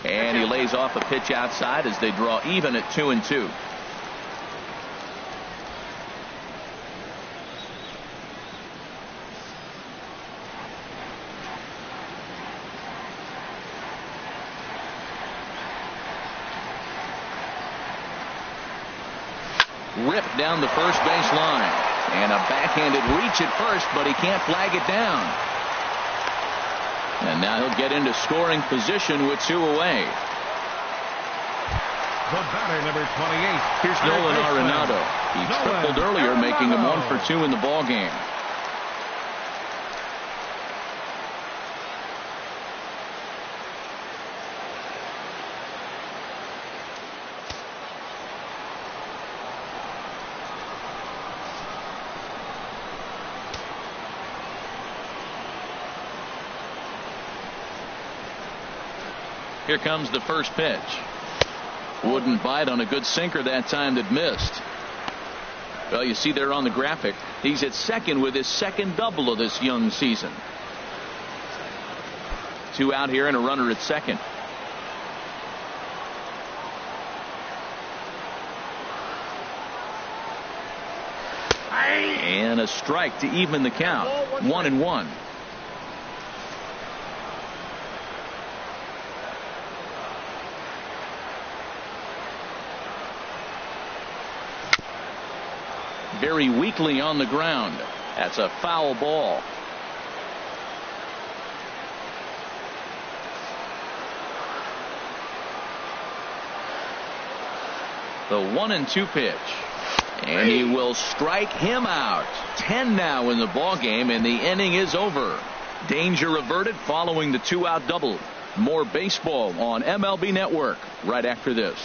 And he lays off a pitch outside as they draw even at 2-2. Ripped down the first base line. And a backhanded reach at first, but he can't flag it down. And now he'll get into scoring position with 2 away. The batter, number 28. Here's Nolan Arenado. He tripled earlier, making him 1 for 2 in the ball game. Here comes the first pitch. Wouldn't bite on a good sinker that time that missed. Well, you see there on the graphic, he's at second with his second double of this young season. 2 out here and a runner at second. And a strike to even the count. 1-1. Very weakly on the ground. That's a foul ball. The 1-2 pitch. And he will strike him out. 10 now in the ball game, and the inning is over. Danger averted following the 2-out double. More baseball on MLB Network right after this.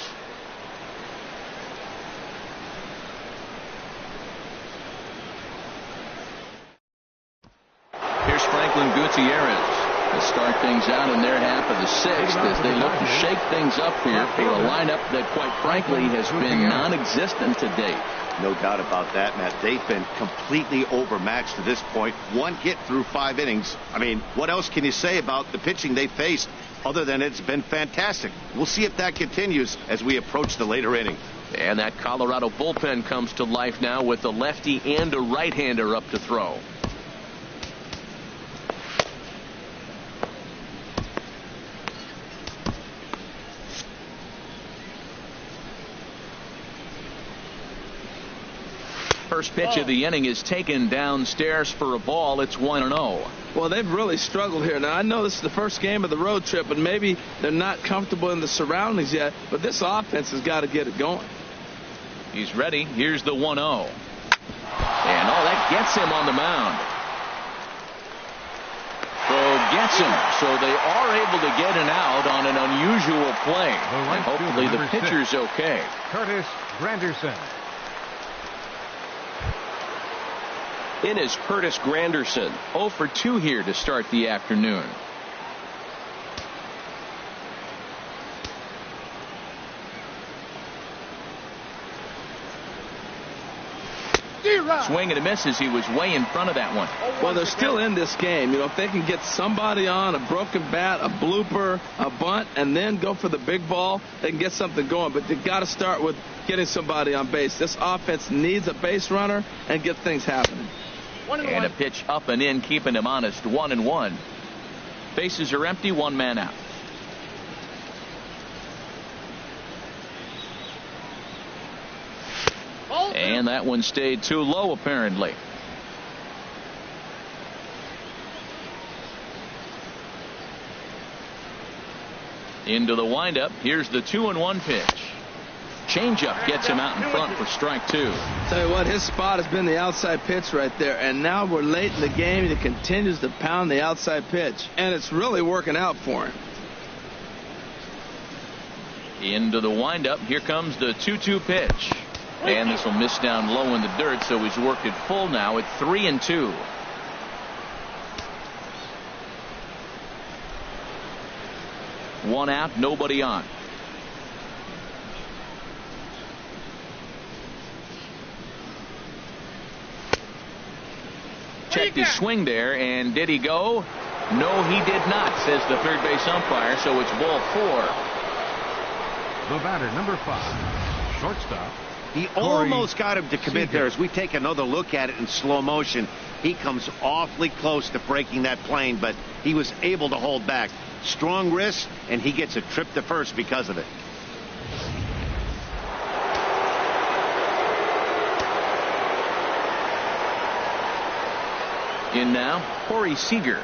Gutierrez to start things out in their half of the 6th as they look to shake things up here for a lineup that quite frankly has been non-existent to date. No doubt about that, Matt. They've been completely overmatched to this point. 1 hit through 5 innings. I mean, what else can you say about the pitching they faced other than it's been fantastic? We'll see if that continues as we approach the later innings. And that Colorado bullpen comes to life now with a lefty and a right-hander up to throw. First pitch of the inning is taken downstairs for a ball. It's 1-0. Well, they've really struggled here. Now, I know this is the first game of the road trip, and maybe they're not comfortable in the surroundings yet, but this offense has got to get it going. He's ready. Here's the 1-0. And that gets him on the mound. So gets him. So they are able to get an out on an unusual play. And hopefully the pitcher's okay. Curtis Granderson. In is Curtis Granderson. 0 for 2 here to start the afternoon. Swing and a miss as he was way in front of that one. Well, they're still in this game. You know, if they can get somebody on, a broken bat, a blooper, a bunt, and then go for the big ball, they can get something going. But they've got to start with getting somebody on base. This offense needs a base runner and get things happening. And a pitch up and in, keeping him honest. 1-1. Bases are empty, 1 man out. And that one stayed too low, apparently. Into the windup. Here's the 2-1 pitch. Changeup gets him out in front for strike 2. Tell you what, his spot has been the outside pitch right there. And now we're late in the game, and he continues to pound the outside pitch. And it's really working out for him. Into the windup. Here comes the 2-2 pitch. And this will miss down low in the dirt, so he's worked it full now at 3-2. One out, nobody on. Checked his swing there, and did he go? No, he did not, says the third base umpire, so it's ball 4. The batter, number 5, shortstop. He almost got him to commit there. As we take another look at it in slow motion, he comes awfully close to breaking that plane, but he was able to hold back. Strong wrist, and he gets a trip to first because of it. In now, Corey Seager,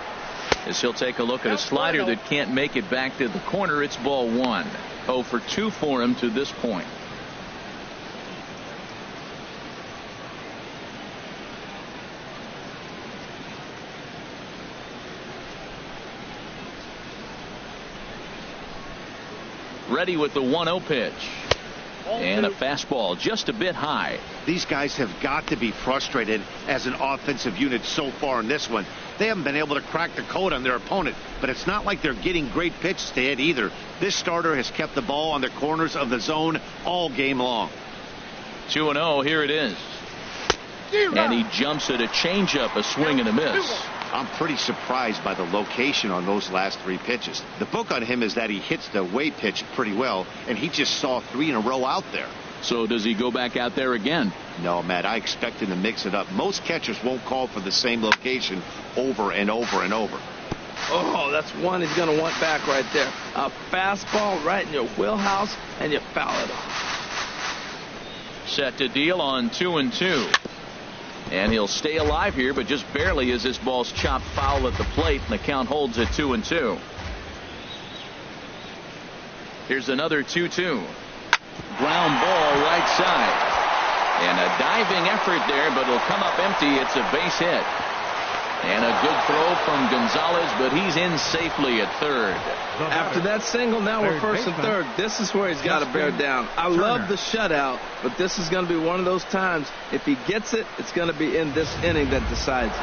as he'll take a look at a slider that can't make it back to the corner. It's ball 1. 0 for 2 for him to this point. Ready with the 1-0 pitch. And a fastball just a bit high. These guys have got to be frustrated as an offensive unit so far in this one. They haven't been able to crack the code on their opponent, but it's not like they're getting great pitches to hit either. This starter has kept the ball on the corners of the zone all game long. 2-0, here it is. And he jumps at a changeup, a swing and a miss. I'm pretty surprised by the location on those last 3 pitches. The book on him is that he hits the way pitch pretty well, and he just saw 3 in a row out there. So does he go back out there again? No, Matt, I expect him to mix it up. Most catchers won't call for the same location over and over and over. Oh, that's one he's going to want back right there. A fastball right in your wheelhouse, and you foul it off. Set to deal on 2-2. And he'll stay alive here, but just barely as this ball's chopped foul at the plate, and the count holds at 2-2. Here's another 2-2. Ground ball right side. And a diving effort there, but it'll come up empty. It's a base hit. And a good throw from Gonzalez, but he's in safely at third. After that single, now we're first and third. This is where he's got to bear down. I love the shutout, but this is going to be one of those times. If he gets it, it's going to be in this inning that decides it.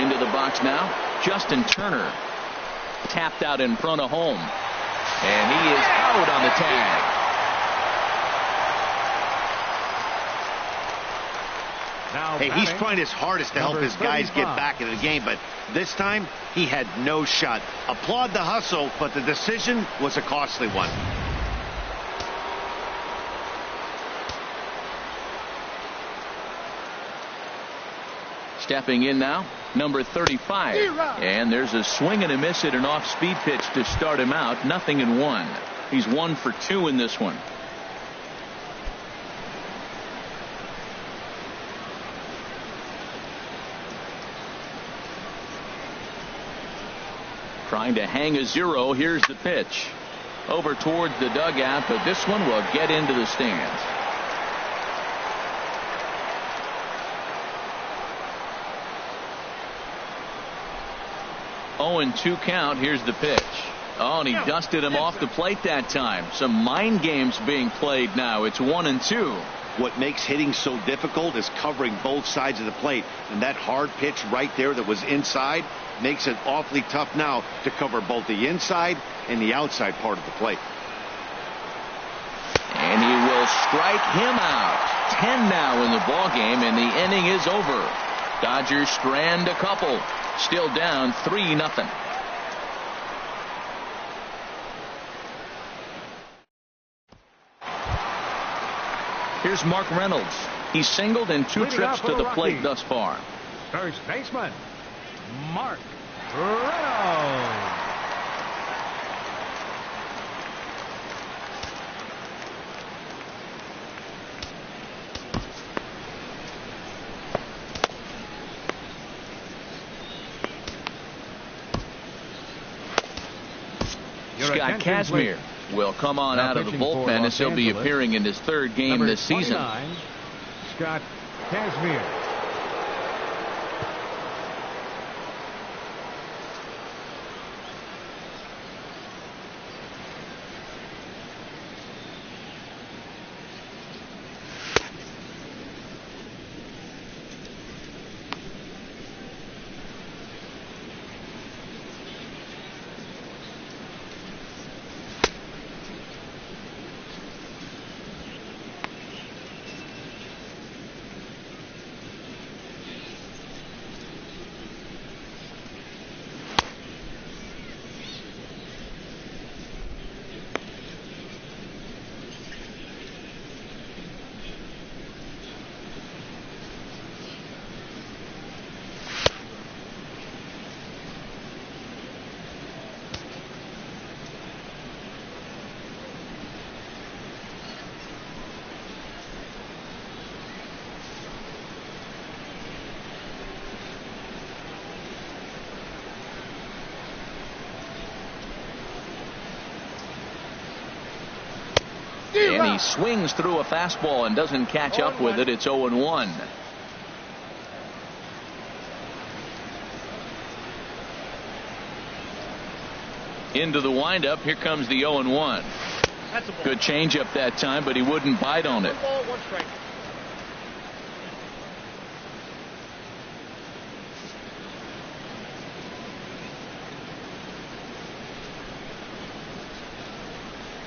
Into the box now, Justin Turner. Tapped out in front of home. And he is out on the tag. Hey, he's trying his hardest to help his guys get back in the game, but this time he had no shot. Applaud the hustle, but the decision was a costly one. Stepping in now, number 35. And there's a swing and a miss at an off-speed pitch to start him out. 0-1. He's 1 for 2 in this one. Trying to hang a 0. Here's the pitch. Over towards the dugout, but this one will get into the stands. 0-2 count. Here's the pitch. Oh, and he dusted him off the plate that time. Some mind games being played now. It's 1-2. What makes hitting so difficult is covering both sides of the plate. And that hard pitch right there that was inside makes it awfully tough now to cover both the inside and the outside part of the plate. And he will strike him out. 10 now in the ball game, and the inning is over. Dodgers strand a couple. Still down 3-0. Here's Mark Reynolds. He's singled in 2 trips to the plate thus far. First baseman, Mark Reynolds. Scott Kazmir will come on out of the bullpen as he'll be appearing in his 3rd game this season. Scott Kazmir. And he swings through a fastball and doesn't catch up with it. It's 0-1. Into the windup. Here comes the 0-1. Good changeup that time, but he wouldn't bite on it. 1 ball, 1 strike.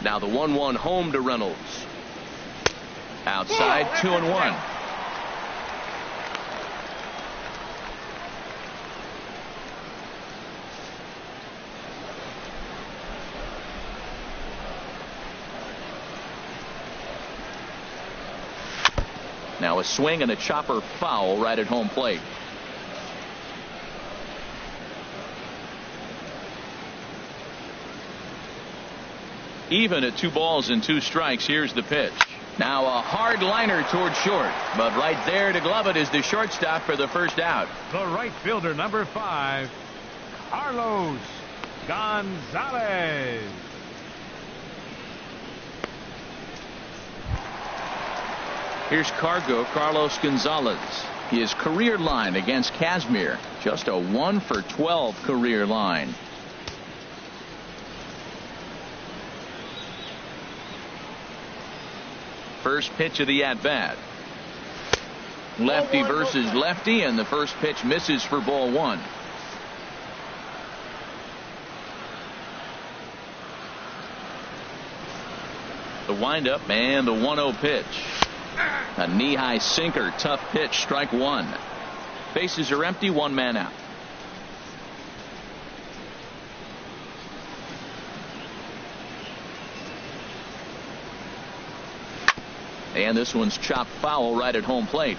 Now the 1-1 home to Reynolds. Outside, 2-1. Now a swing and a chopper foul right at home plate. Even at 2 balls and 2 strikes. Here's the pitch. Now a hard liner toward short, but right there to glove it is the shortstop for the first out. The right fielder, number 5, Carlos Gonzalez. Here's Carlos Gonzalez. His career line against Kazmir, just a 1 for 12 career line. First pitch of the at-bat. Lefty versus lefty, and the first pitch misses for ball 1. The windup and the 1-0 pitch. A knee-high sinker, tough pitch, strike 1. Bases are empty, 1 man out. And this one's chopped foul right at home plate.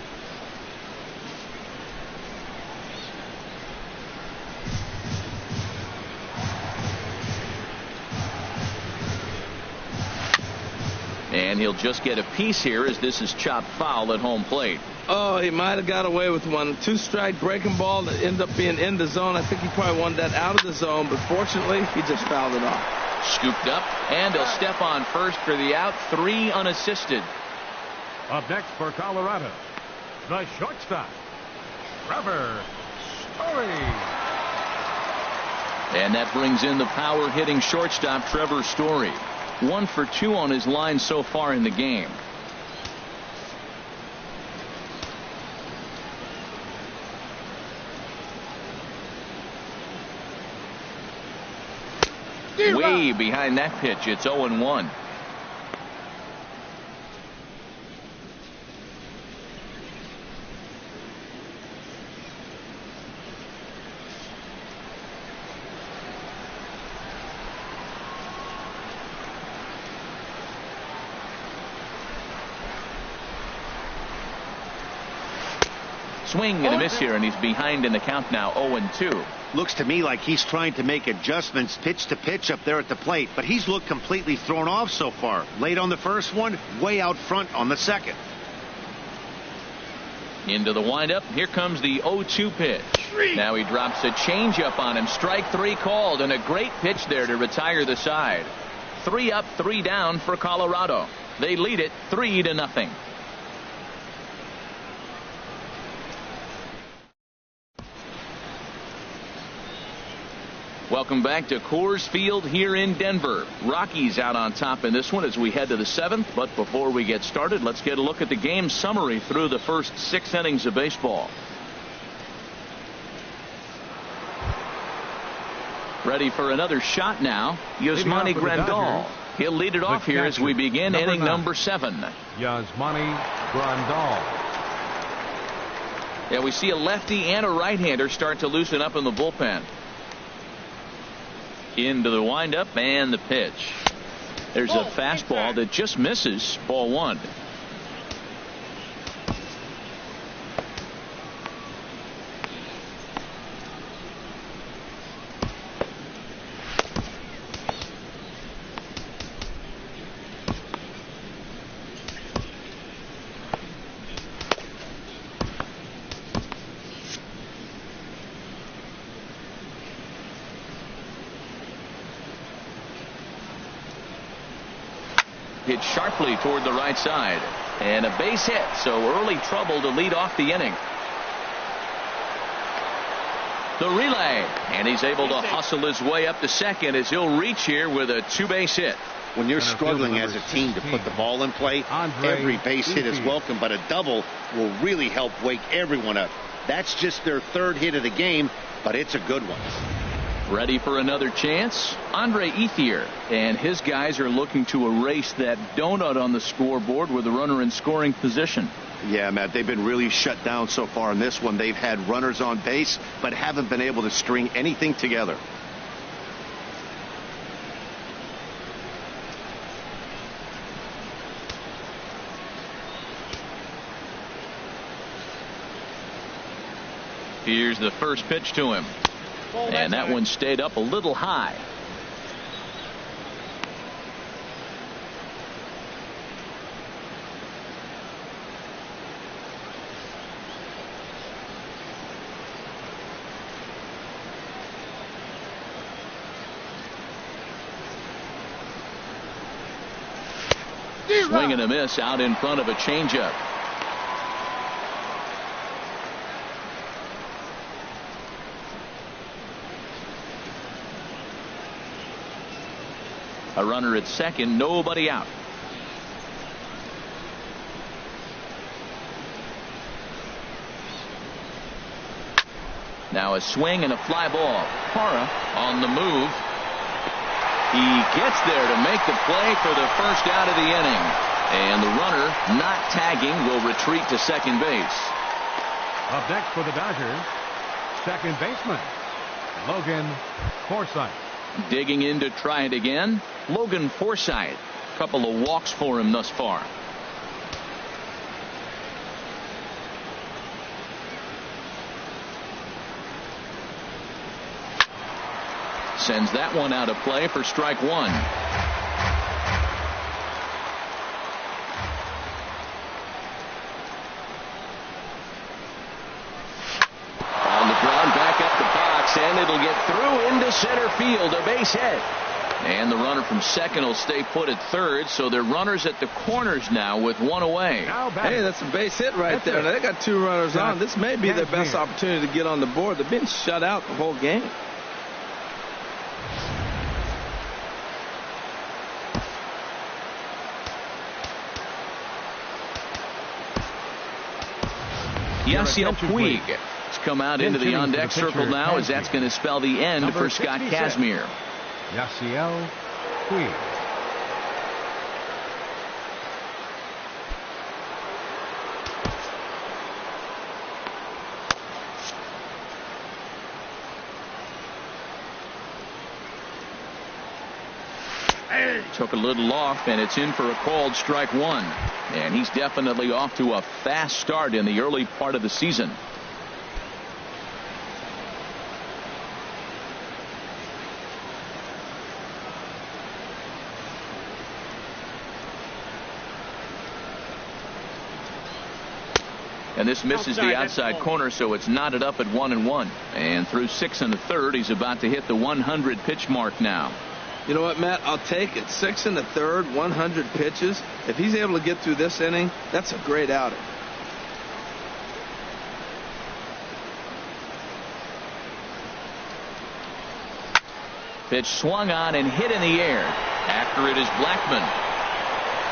And he'll just get a piece here as this is chopped foul at home plate. Oh, he might have got away with one. 2-strike breaking ball that ended up being in the zone. I think he probably wanted that out of the zone, but fortunately he just fouled it off. Scooped up, and he'll step on first for the out. 3 unassisted. Up next for Colorado, the shortstop, Trevor Story. And that brings in the power-hitting shortstop Trevor Story. 1 for 2 on his line so far in the game. Way behind that pitch. It's 0-1. Swing and a miss here, and he's behind in the count now, 0-2. Looks to me like he's trying to make adjustments pitch to pitch up there at the plate, but he's looked completely thrown off so far. Late on the first one, way out front on the second. Into the windup. Here comes the 0-2 pitch. Now he drops a changeup on him. Strike 3 called, and a great pitch there to retire the side. 3 up, 3 down for Colorado. They lead it 3-0. Welcome back to Coors Field here in Denver. Rockies out on top in this one as we head to the 7th. But before we get started, let's get a look at the game summary through the first 6 innings of baseball. Ready for another shot now. Yasmani Grandal. He'll lead it off here as we begin inning number 7. Yasmani Grandal. Yeah, we see a lefty and a right-hander start to loosen up in the bullpen. Into the windup and the pitch. There's a fastball that just misses. Ball 1. Hit sharply toward the right side, and a base hit, so early trouble to lead off the inning. The relay, and he's able to hustle his way up to second as he'll reach here with a 2-base hit. When you're struggling as a team to put the ball in play, every base hit is welcome, but a double will really help wake everyone up. That's just their 3rd hit of the game, but it's a good one. Ready for another chance? Andre Ethier and his guys are looking to erase that donut on the scoreboard with a runner in scoring position. Yeah, Matt, they've been really shut down so far in this one. They've had runners on base, but haven't been able to string anything together. Here's the first pitch to him. And that one stayed up a little high. Swing and a miss out in front of a changeup. A runner at second, nobody out. Now a swing and a fly ball. Parra on the move. He gets there to make the play for the first out of the inning. And the runner, not tagging, will retreat to second base. Up next for the Dodgers, second baseman Logan Forsythe. Digging in to try it again, Logan Forsythe. A couple of walks for him thus far. Sends that one out of play for strike 1. On the ground, back up the box, and it'll get through into center field, a base hit. And the runner from second will stay put at third, so they're runners at the corners now with one away. Hey, that's a base hit right there. Now, they got 2 runners on. This may be their best opportunity to get on the board. They've been shut out the whole game. Yasiel Puig has come out into the on-deck circle now, as that's going to spell the end for Scott Kazmir. Yasiel Puig. Took a little off, and it's in for a called strike one. And he's definitely off to a fast start in the early part of the season. And this misses the outside corner, so it's knotted up at 1-1. And through 6 1/3, he's about to hit the 100 pitch mark now. You know what, Matt? I'll take it. 6 1/3, 100 pitches. If he's able to get through this inning, that's a great outing. Pitch swung on and hit in the air. After it is Blackmon.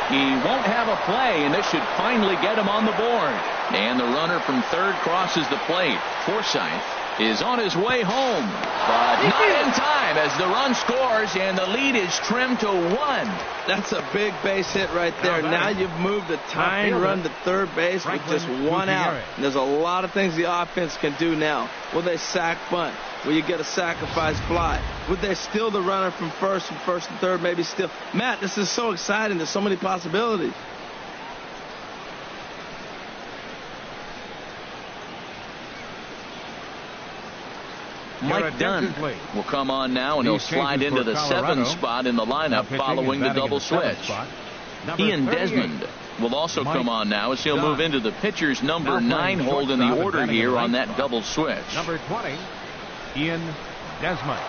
He won't have a play, and this should finally get him on the board. And the runner from third crosses the plate. Forsythe is on his way home, but not in time as the run scores and the lead is trimmed to 1. That's a big base hit right there. Now you've moved the tying run to third base with just one out. And there's a lot of things the offense can do now. Will they sack bunt? Will you get a sacrifice fly? Would they steal the runner from first and third, maybe steal? Matt, this is so exciting. There's so many possibilities. Mike Dunn will come on now, and he'll slide into the 7th spot in the lineup following the double switch. Ian Desmond will also come on now, as he'll move into the pitcher's number 9 hold in the order here on that double switch. Number 20, Ian Desmond.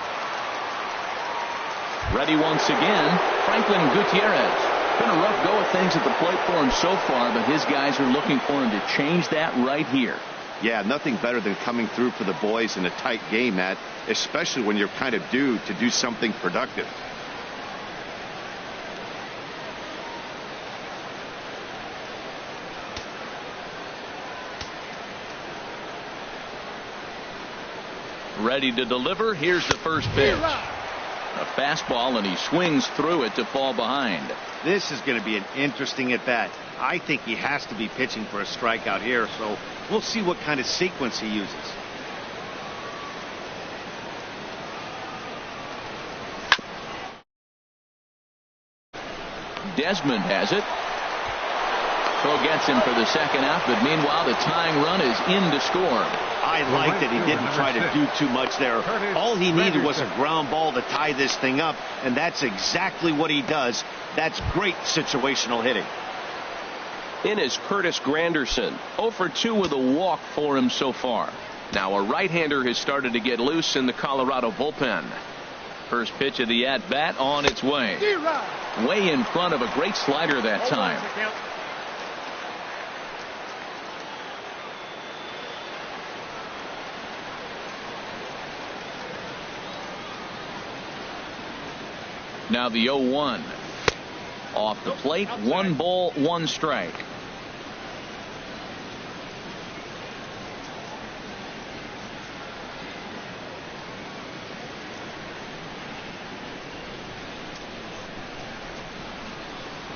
Ready once again, Franklin Gutierrez. Been a rough go of things at the plate for him so far, but his guys are looking for him to change that right here. Yeah, nothing better than coming through for the boys in a tight game, Matt, especially when you're kind of due to do something productive. Ready to deliver. Here's the first pitch. A fastball, and he swings through it to fall behind. This is going to be an interesting at-bat. I think he has to be pitching for a strikeout here, so we'll see what kind of sequence he uses. Desmond has it. Throw gets him for the second out, but meanwhile the tying run is in to score. I like that he didn't try to do too much there. All he needed was a ground ball to tie this thing up, and that's exactly what he does. That's great situational hitting. In is Curtis Granderson. 0 for 2 with a walk for him so far. Now a right-hander has started to get loose in the Colorado bullpen. First pitch of the at-bat on its way. Way in front of a great slider that time. Now the 0-1. Off the plate, 1 ball, 1 strike.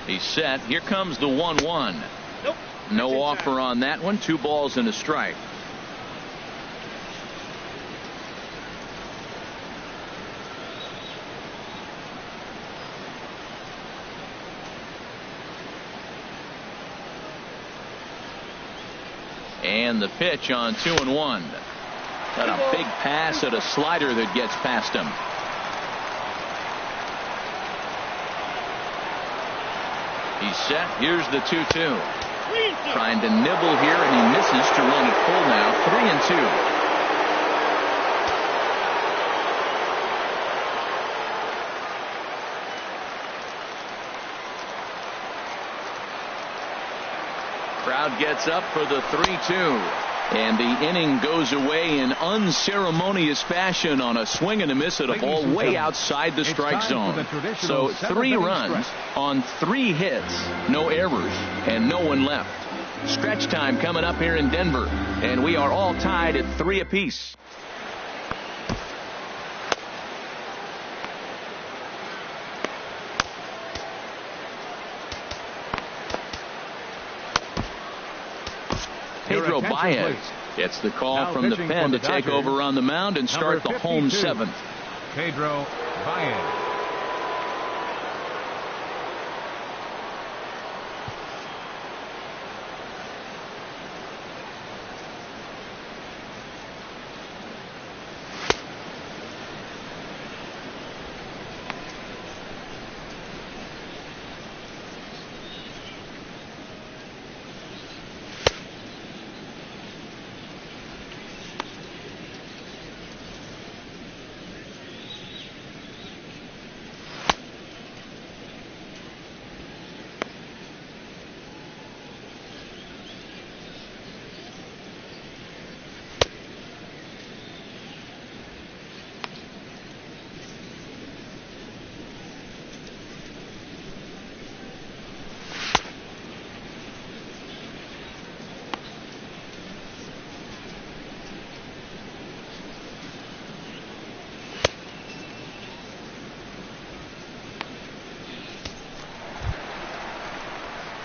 He's set. Here comes the 1-1. Nope. No offer on that one. 2 balls and a strike. And the pitch on 2-1. Got a big pass at a slider that gets past him. He's set. Here's the 2-2. Trying to nibble here, and he misses to run it full now. 3-2. Crowd gets up for the 3-2. And the inning goes away in unceremonious fashion on a swing and a miss at a ball way outside the strike zone. So 3 runs on 3 hits, no errors, and no one left. Stretch time coming up here in Denver, and we are all tied at 3 apiece. Pedro Baez gets the call from the pen to take over on the mound and start the home 7th. Pedro Baez.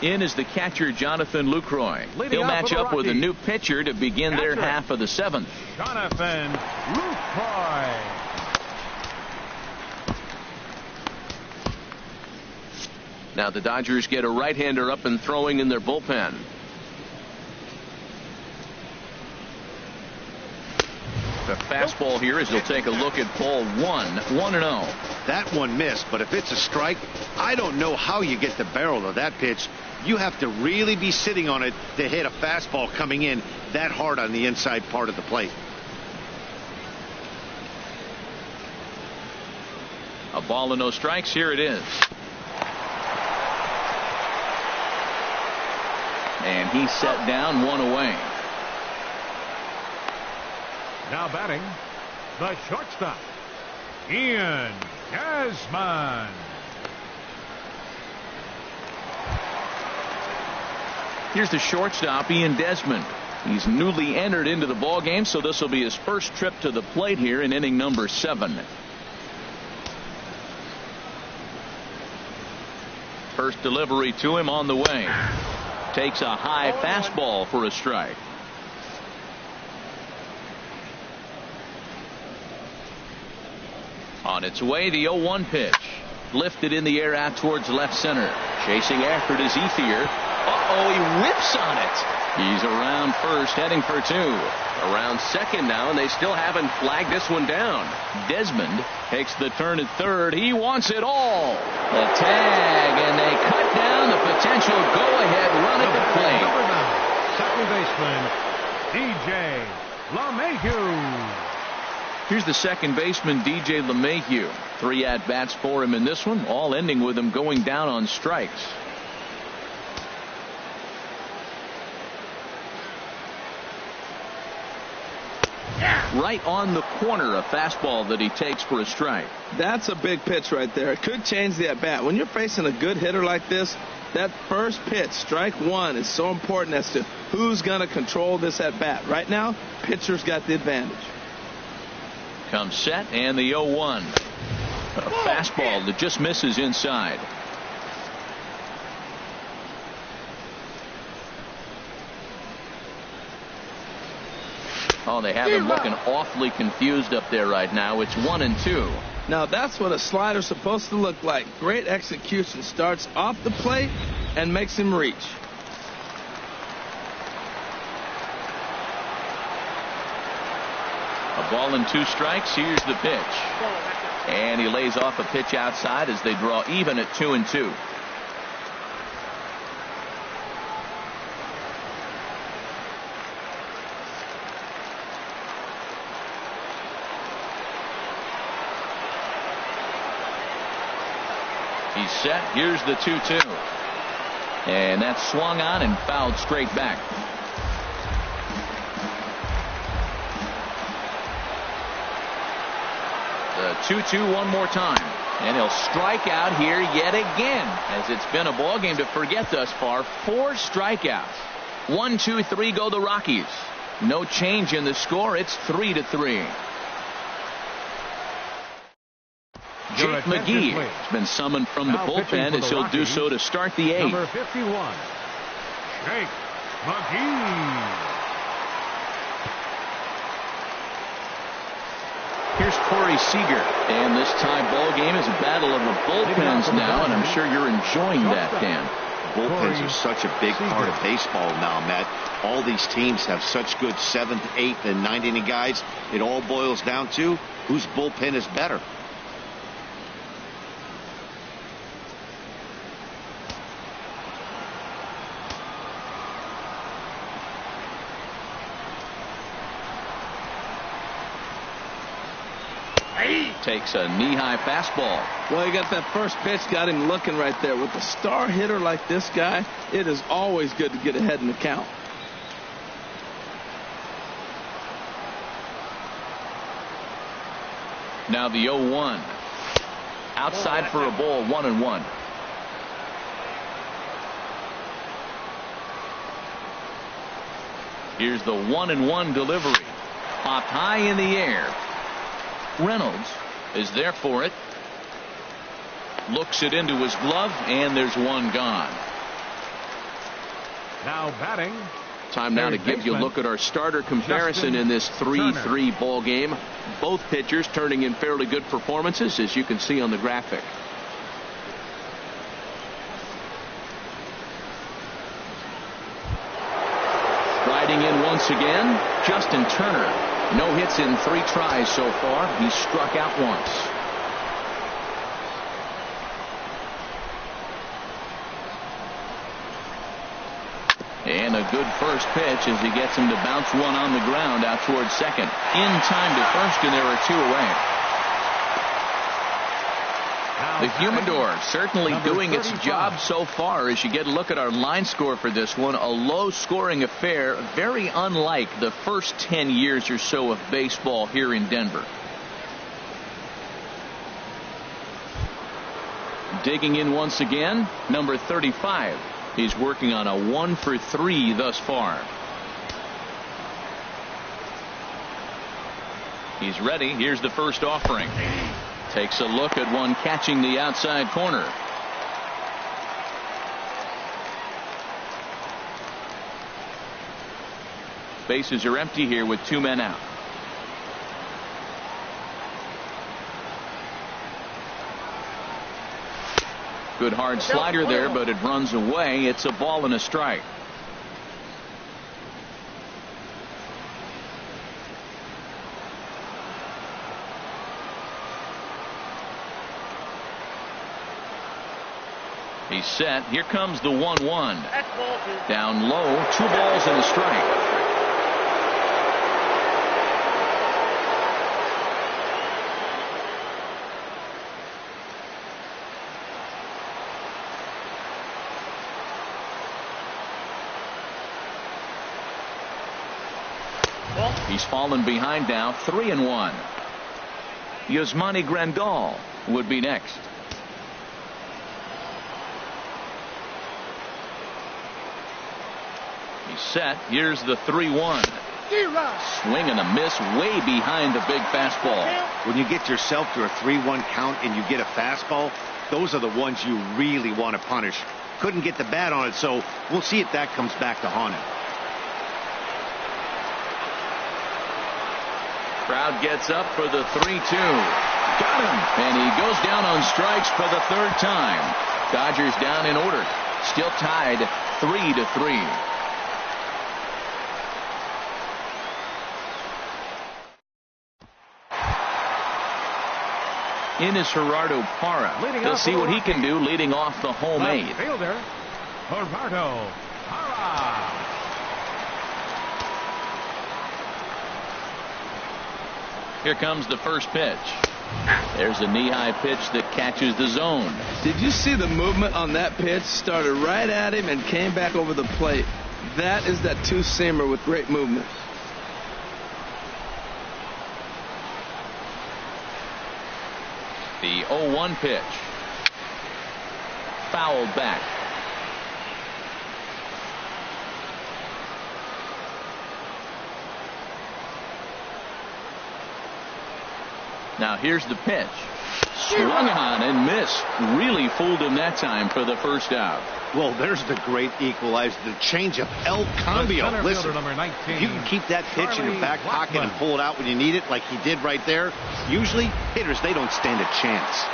In is the catcher, Jonathan Lucroy. He'll match up with a new pitcher to begin their half of the 7th. Jonathan Lucroy. Now the Dodgers get a right-hander up and throwing in their bullpen. The fastball here as he'll take a look at ball 1-0. That one missed, but if it's a strike, I don't know how you get the barrel of that pitch. You have to really be sitting on it to hit a fastball coming in that hard on the inside part of the plate. A ball and no strikes. Here it is. And he's set down, 1 away. Now batting, the shortstop, Ian Desmond. Here's the shortstop, Ian Desmond. He's newly entered into the ball game, so this will be his first trip to the plate here in inning number 7. First delivery to him on the way. Takes a high fastball for a strike. On its way, the 0-1 pitch. Lifted in the air out towards left center. Chasing after it is Ethier. Uh-oh, he whips on it. He's around first, heading for 2. Around second now, and they still haven't flagged this one down. Desmond takes the turn at third. He wants it all. The tag, and they cut down the potential go-ahead run at the plate. Second baseman, DJ LeMahieu. Here's the second baseman, DJ LeMahieu. 3 at-bats for him in this one, all ending with him going down on strikes. Right on the corner, a fastball that he takes for a strike. That's a big pitch right there. It could change the at-bat. When you're facing a good hitter like this, that first pitch, strike 1, is so important as to who's going to control this at-bat. Right now, pitcher's got the advantage. Comes set, and the 0-1. A fastball that just misses inside. Oh, they have him looking awfully confused up there right now. It's 1-2. Now that's what a slider's supposed to look like. Great execution. Starts off the plate and makes him reach. A ball and 2 strikes. Here's the pitch. And he lays off a pitch outside as they draw even at 2-2. He's set. Here's the 2-2. And that's swung on and fouled straight back. The 2-2 one more time. And he'll strike out here yet again, as it's been a ball game to forget thus far. 4 strikeouts. 1-2-3 go the Rockies. No change in the score. It's 3-3. Jake McGee has been summoned from the bullpen as he'll do so to start the 8th. Number 51, Jake McGee. Here's Corey Seager. And this tie ball game is a battle of the bullpens now, and I'm sure you're enjoying that, Dan. Bullpens are such a big part of baseball now, Matt. All these teams have such good 7th, 8th, and 9th inning guys. It all boils down to whose bullpen is better. Takes a knee-high fastball. Well, he got that first pitch, got him looking right there. With a star hitter like this guy, it is always good to get ahead in the count. Now the 0-1. Outside for a ball, 1-1. Here's the 1-1 delivery. Popped high in the air. Reynolds is there for it. Looks it into his glove, and there's one gone. Now batting. Time now to give you a look at our starter comparison in this 3-3 ball game. Both pitchers turning in fairly good performances, as you can see on the graphic. Riding in once again, Justin Turner. No hits in 3 tries so far. He struck out once. And a good first pitch as he gets him to bounce one on the ground out towards second. In time to first, and there are 2 away. The Humidor certainly doing its job so far as you get a look at our line score for this one. A low-scoring affair, very unlike the first 10 years or so of baseball here in Denver. Digging in once again, number 35. He's working on a 1-for-3 thus far. He's ready. Here's the first offering. Takes a look at one catching the outside corner. Bases are empty here with 2 men out. Good hard slider there, but it runs away. It's a ball and a strike. He's set. Here comes the 1-1. Down low, 2 balls and a strike. He's fallen behind now, 3-1. Yasmani Grandal would be next. He's set. Here's the 3-1. Swing and a miss way behind the big fastball. When you get yourself to a 3-1 count and you get a fastball, those are the ones you really want to punish. Couldn't get the bat on it, so we'll see if that comes back to haunt him. Crowd gets up for the 3-2. Got him. And he goes down on strikes for the 3rd time. Dodgers down in order. Still tied 3-3. In is Gerardo Parra. We'll see what he can do leading off the home 8th. Fielder, Gerardo Parra. Here comes the first pitch. There's a knee-high pitch that catches the zone. Did you see the movement on that pitch? Started right at him and came back over the plate. That is that 2-seamer with great movement. The 0-1 pitch. Fouled back. Now here's the pitch. Swung on and missed. Really fooled him that time for the first out. Well, there's the great equalizer, the changeup, El Cambio. Listen, number 19, if you can keep that pitch in your back pocket and pull it out when you need it, like he did right there, usually hitters, they don't stand a chance.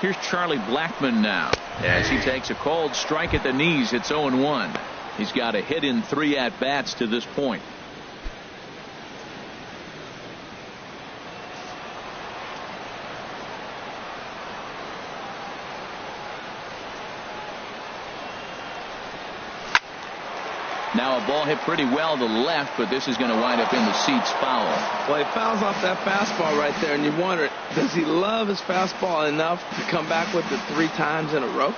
Here's Charlie Blackmon now as he takes a called strike at the knees. It's 0-1. He's got a hit in 3 at-bats to this point. Now a ball hit pretty well to the left, but this is going to wind up in the seats foul. Well, he fouls off that fastball right there, and you wonder, does he love his fastball enough to come back with it 3 times in a row?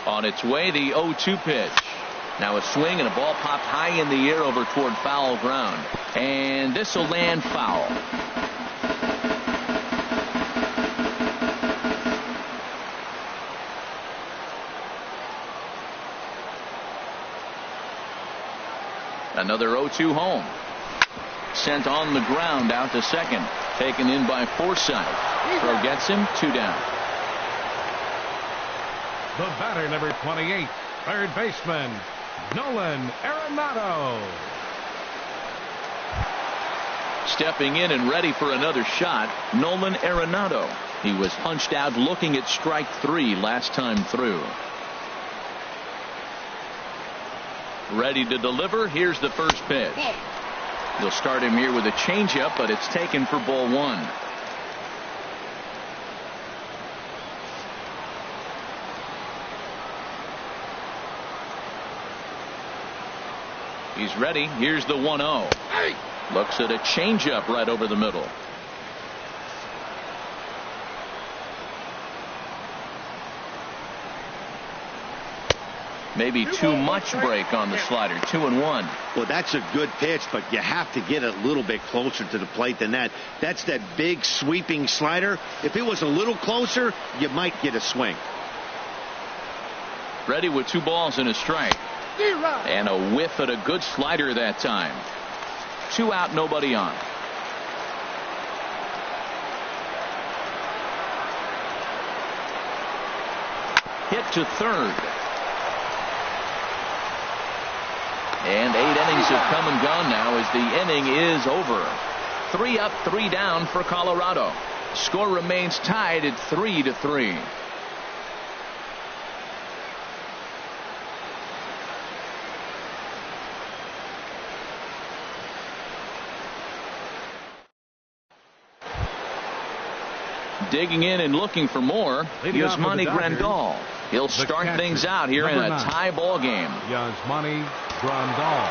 On its way, the 0-2 pitch. Now a swing and a ball popped high in the air over toward foul ground. And this will land foul. Another 0-2 home. Sent on the ground out to second. Taken in by Forsythe. Throw gets him 2 down. The batter, number 28, third baseman, Nolan Arenado. Stepping in and ready for another shot, Nolan Arenado. He was punched out looking at strike 3 last time through. Ready to deliver. Here's the first pitch. They'll start him here with a changeup, but it's taken for ball 1. He's ready. Here's the 1-0. Looks at a changeup right over the middle. Maybe too much break on the slider. 2-1. Well, that's a good pitch, but you have to get a little bit closer to the plate than that. That's that big sweeping slider. If it was a little closer, you might get a swing. Ready with 2 balls and a strike. And a whiff at a good slider that time. 2 out, nobody on. Hit to third. And 8 innings have come and gone now as the inning is over. 3 up, 3 down for Colorado. Score remains tied at 3-3. Digging in and looking for more, Yasmani Grandal. He'll start things out here in a tie ball game. Yasmani Grandal.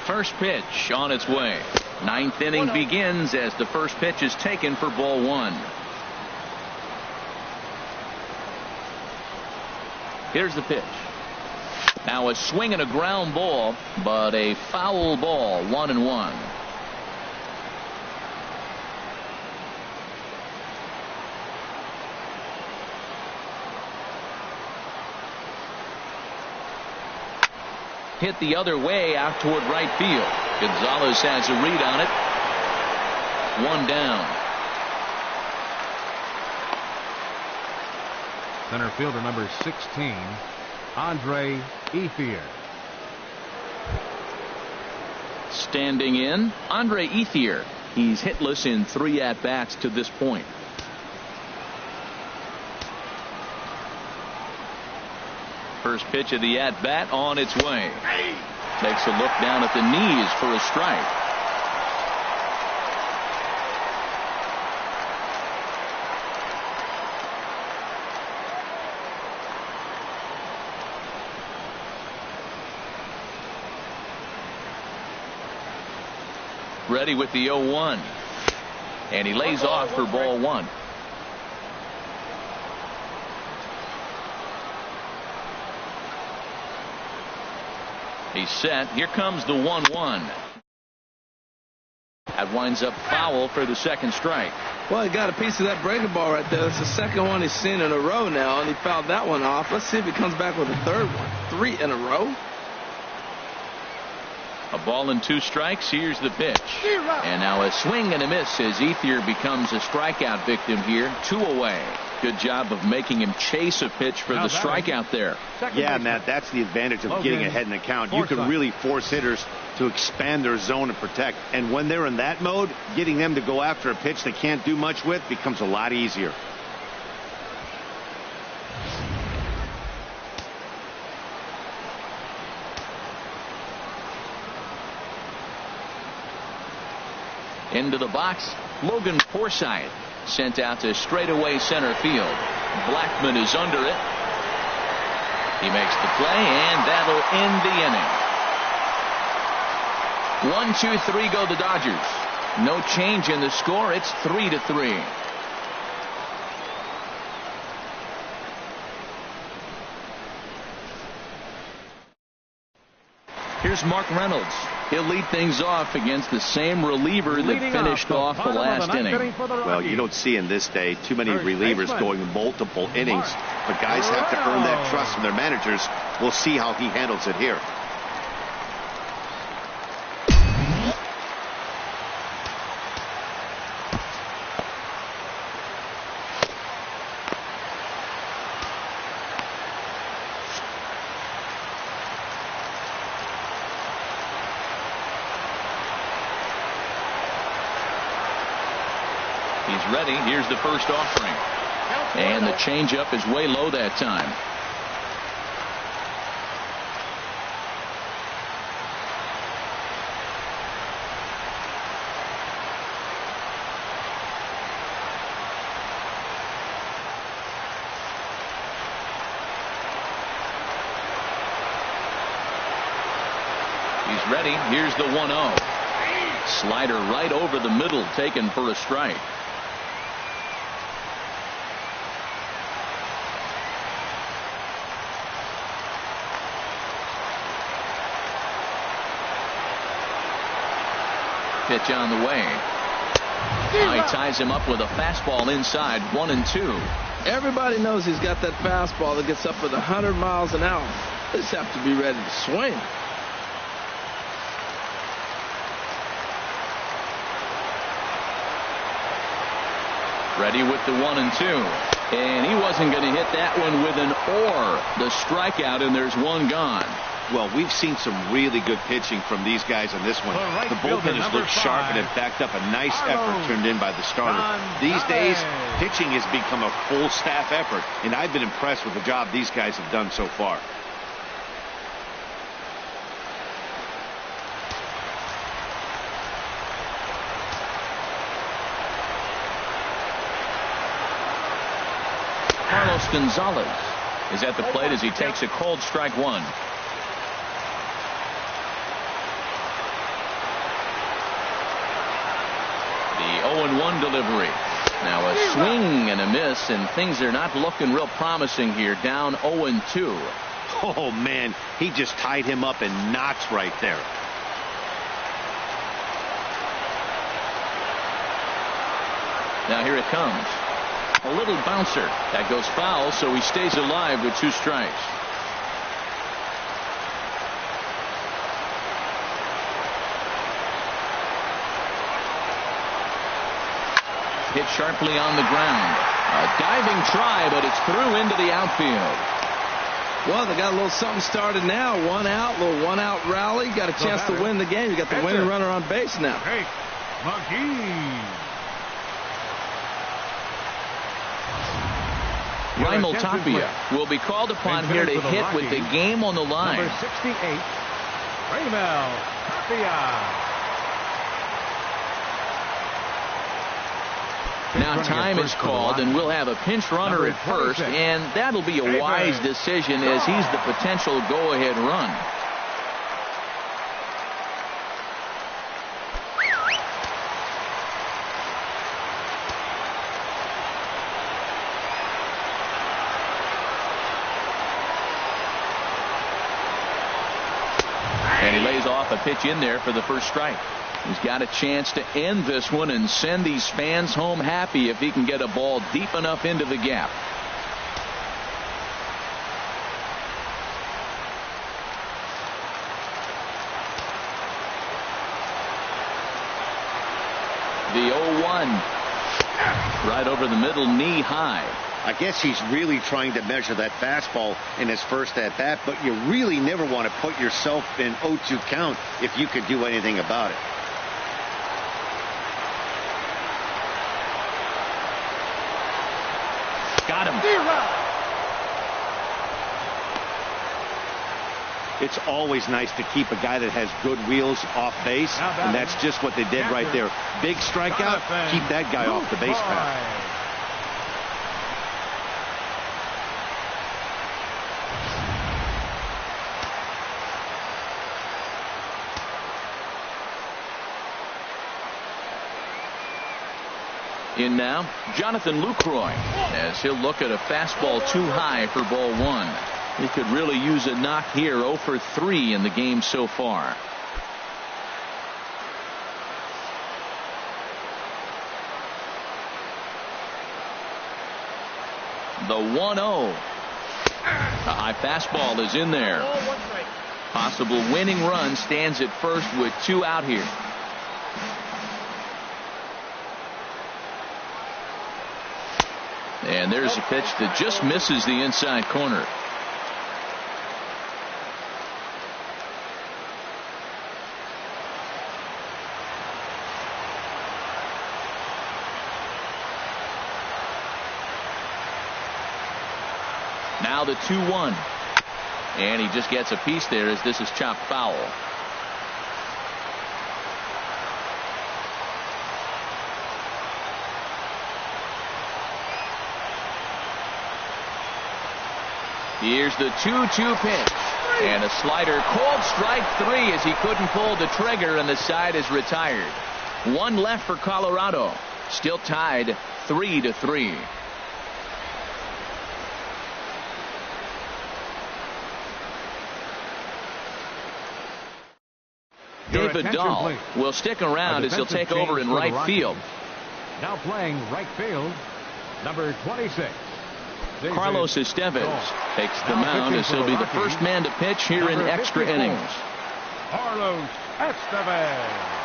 First pitch on its way. 9th inning begins as the first pitch is taken for ball 1. Here's the pitch. Now a swing and a ground ball, but a foul ball. 1-1. Hit the other way out toward right field. Gonzalez has a read on it. 1 down. Center fielder number 16, Andre Ethier. Standing in, Andre Ethier. He's hitless in 3 at-bats to this point. First pitch of the at-bat on its way. Takes a look down at the knees for a strike. Ready with the 0-1. And he lays off for ball 1. He's set. Here comes the 1-1. That winds up foul for the second strike. Well, he got a piece of that breaking ball right there. That's the second one he's seen in a row now, and he fouled that one off. Let's see if he comes back with a third one. 3 in a row. A ball and 2 strikes. Here's the pitch. And now a swing and a miss as Ethier becomes a strikeout victim here. 2 away. Good job of making him chase a pitch for the strikeout there. Yeah, Matt, that's the advantage of getting ahead in the count. You can really force hitters to expand their zone and protect. And when they're in that mode, getting them to go after a pitch they can't do much with becomes a lot easier. Into the box, Logan Forsythe sent out to straightaway center field. Blackman is under it. He makes the play, and that'll end the inning. 1, 2, 3 go the Dodgers. No change in the score. It's 3-3. Here's Mark Reynolds. He'll lead things off against the same reliever that finished off the last inning. Well, you don't see in this day too many relievers going multiple innings, but guys have to earn that trust from their managers. We'll see how he handles it here. He's ready. Here's the first offering. And the changeup is way low that time. He's ready. Here's the 1-0. Slider right over the middle, taken for a strike. Pitch on the way. Now he ties him up with a fastball inside. 1-2. Everybody knows he's got that fastball that gets up with 100 miles an hour. They just have to be ready to swing. Ready with the 1-2. And he wasn't going to hit that one with an or. The strikeout, and there's one gone. Well, we've seen some really good pitching from these guys on this one. The bullpen has looked sharp and have backed up a nice effort turned in by the starter. These days, pitching has become a full staff effort, and I've been impressed with the job these guys have done so far. Carlos Gonzalez is at the plate as he takes a cold strike 1. The 0-1 delivery. Now a swing and a miss, and things are not looking real promising here. Down 0-2. Oh, man, he just tied him up in knots right there. Now here it comes. A little bouncer. That goes foul, so he stays alive with 2 strikes. Hit sharply on the ground. A diving try, but it's through into the outfield. Well, they got a little something started now. 1 out, little 1-out rally. Got a chance to win the game. You got the winning runner on base now. Hey, Monkey. Raimel Tapia will be called upon here to hit with the game on the line. Number 68, Raimel Tapia. Now time is called, and we'll have a pinch runner at first, and that'll be a wise decision as he's the potential go-ahead run. And he lays off a pitch in there for the first strike. He's got a chance to end this one and send these fans home happy if he can get a ball deep enough into the gap. The 0-1. Right over the middle, knee high. I guess he's really trying to measure that fastball in his first at bat, but you really never want to put yourself in 0-2 count if you could do anything about it. Got him. It's always nice to keep a guy that has good wheels off base, and that's just what they did right there. Big strikeout, keep that guy off the base path. In now, Jonathan Lucroy, as he'll look at a fastball too high for ball one. He could really use a knock here. 0 for 3 in the game so far. The 1-0. A high fastball is in there. Possible winning run stands at first with 2 out here. And there's a pitch that just misses the inside corner. Now the 2-1. And he just gets a piece there as this is chopped foul. Here's the 2-2 pitch. And a slider, called strike 3 as he couldn't pull the trigger, and the side is retired. 1 left for Colorado. Still tied 3-3. David Dahl will stick around as he'll take over in right field. Now playing right field, number 26. Carlos Estevez takes the mound as he'll be the first man to pitch here in extra innings. Carlos Estevez.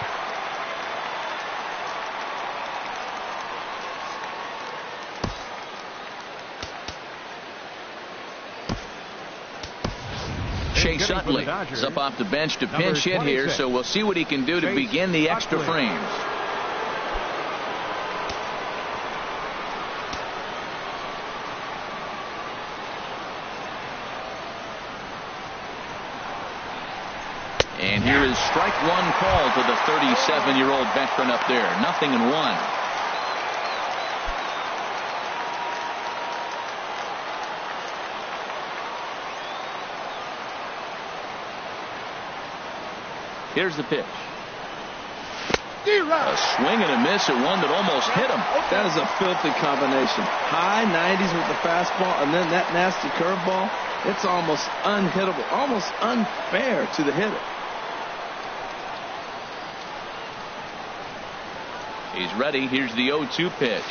Chase Utley is up off the bench to pinch hit here, so we'll see what he can do to begin the extra frames. And here is strike 1 call to the 37-year-old veteran up there. 0-1. Here's the pitch. A swing and a miss at one that almost hit him. That is a filthy combination. High 90s with the fastball and then that nasty curveball. It's almost unhittable, almost unfair to the hitter. He's ready. Here's the 0-2 pitch.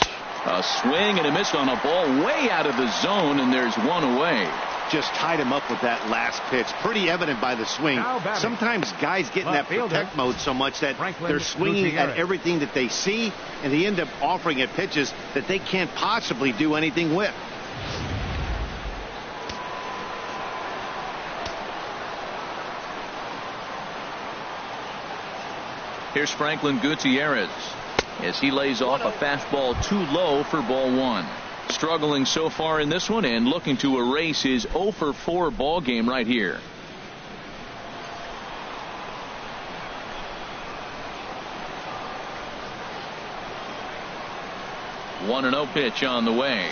A swing and a miss on a ball way out of the zone, and there's one away. Just tied him up with that last pitch. Pretty evident by the swing. Sometimes guys get in that protect mode so much that they're swinging at everything that they see, and they end up offering at pitches that they can't possibly do anything with. Here's Franklin Gutierrez as he lays off a fastball too low for ball 1. Struggling so far in this one and looking to erase his 0 for 4 ball game right here. One 1-0 pitch on the way.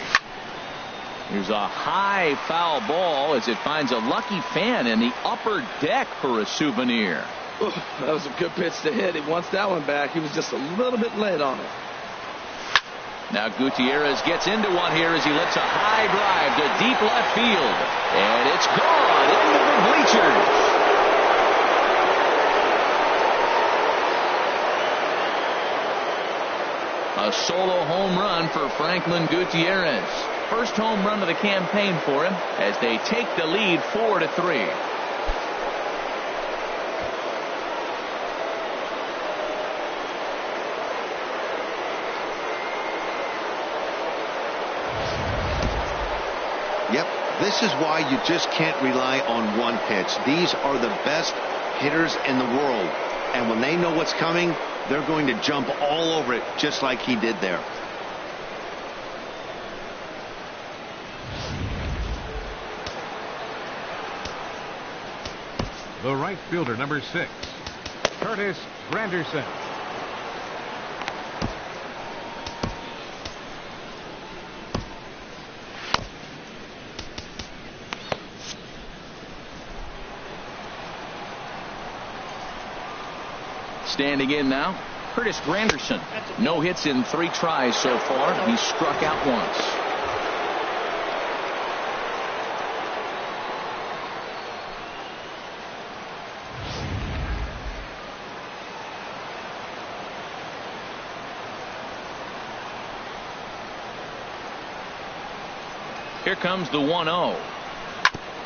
Here's a high foul ball as it finds a lucky fan in the upper deck for a souvenir. Ooh, that was a good pitch to hit. He wants that one back. He was just a little bit late on it. Now Gutierrez gets into one here as he lets a high drive to deep left field. And it's gone into the bleachers. A solo home run for Franklin Gutierrez. First home run of the campaign for him as they take the lead 4-3. Yep, this is why you just can't rely on one pitch. These are the best hitters in the world. And when they know what's coming, they're going to jump all over it just like he did there. The right fielder, number 6, Curtis Granderson. Standing in now, Curtis Granderson. No hits in 3 tries so far. He struck out once. Here comes the 1-0.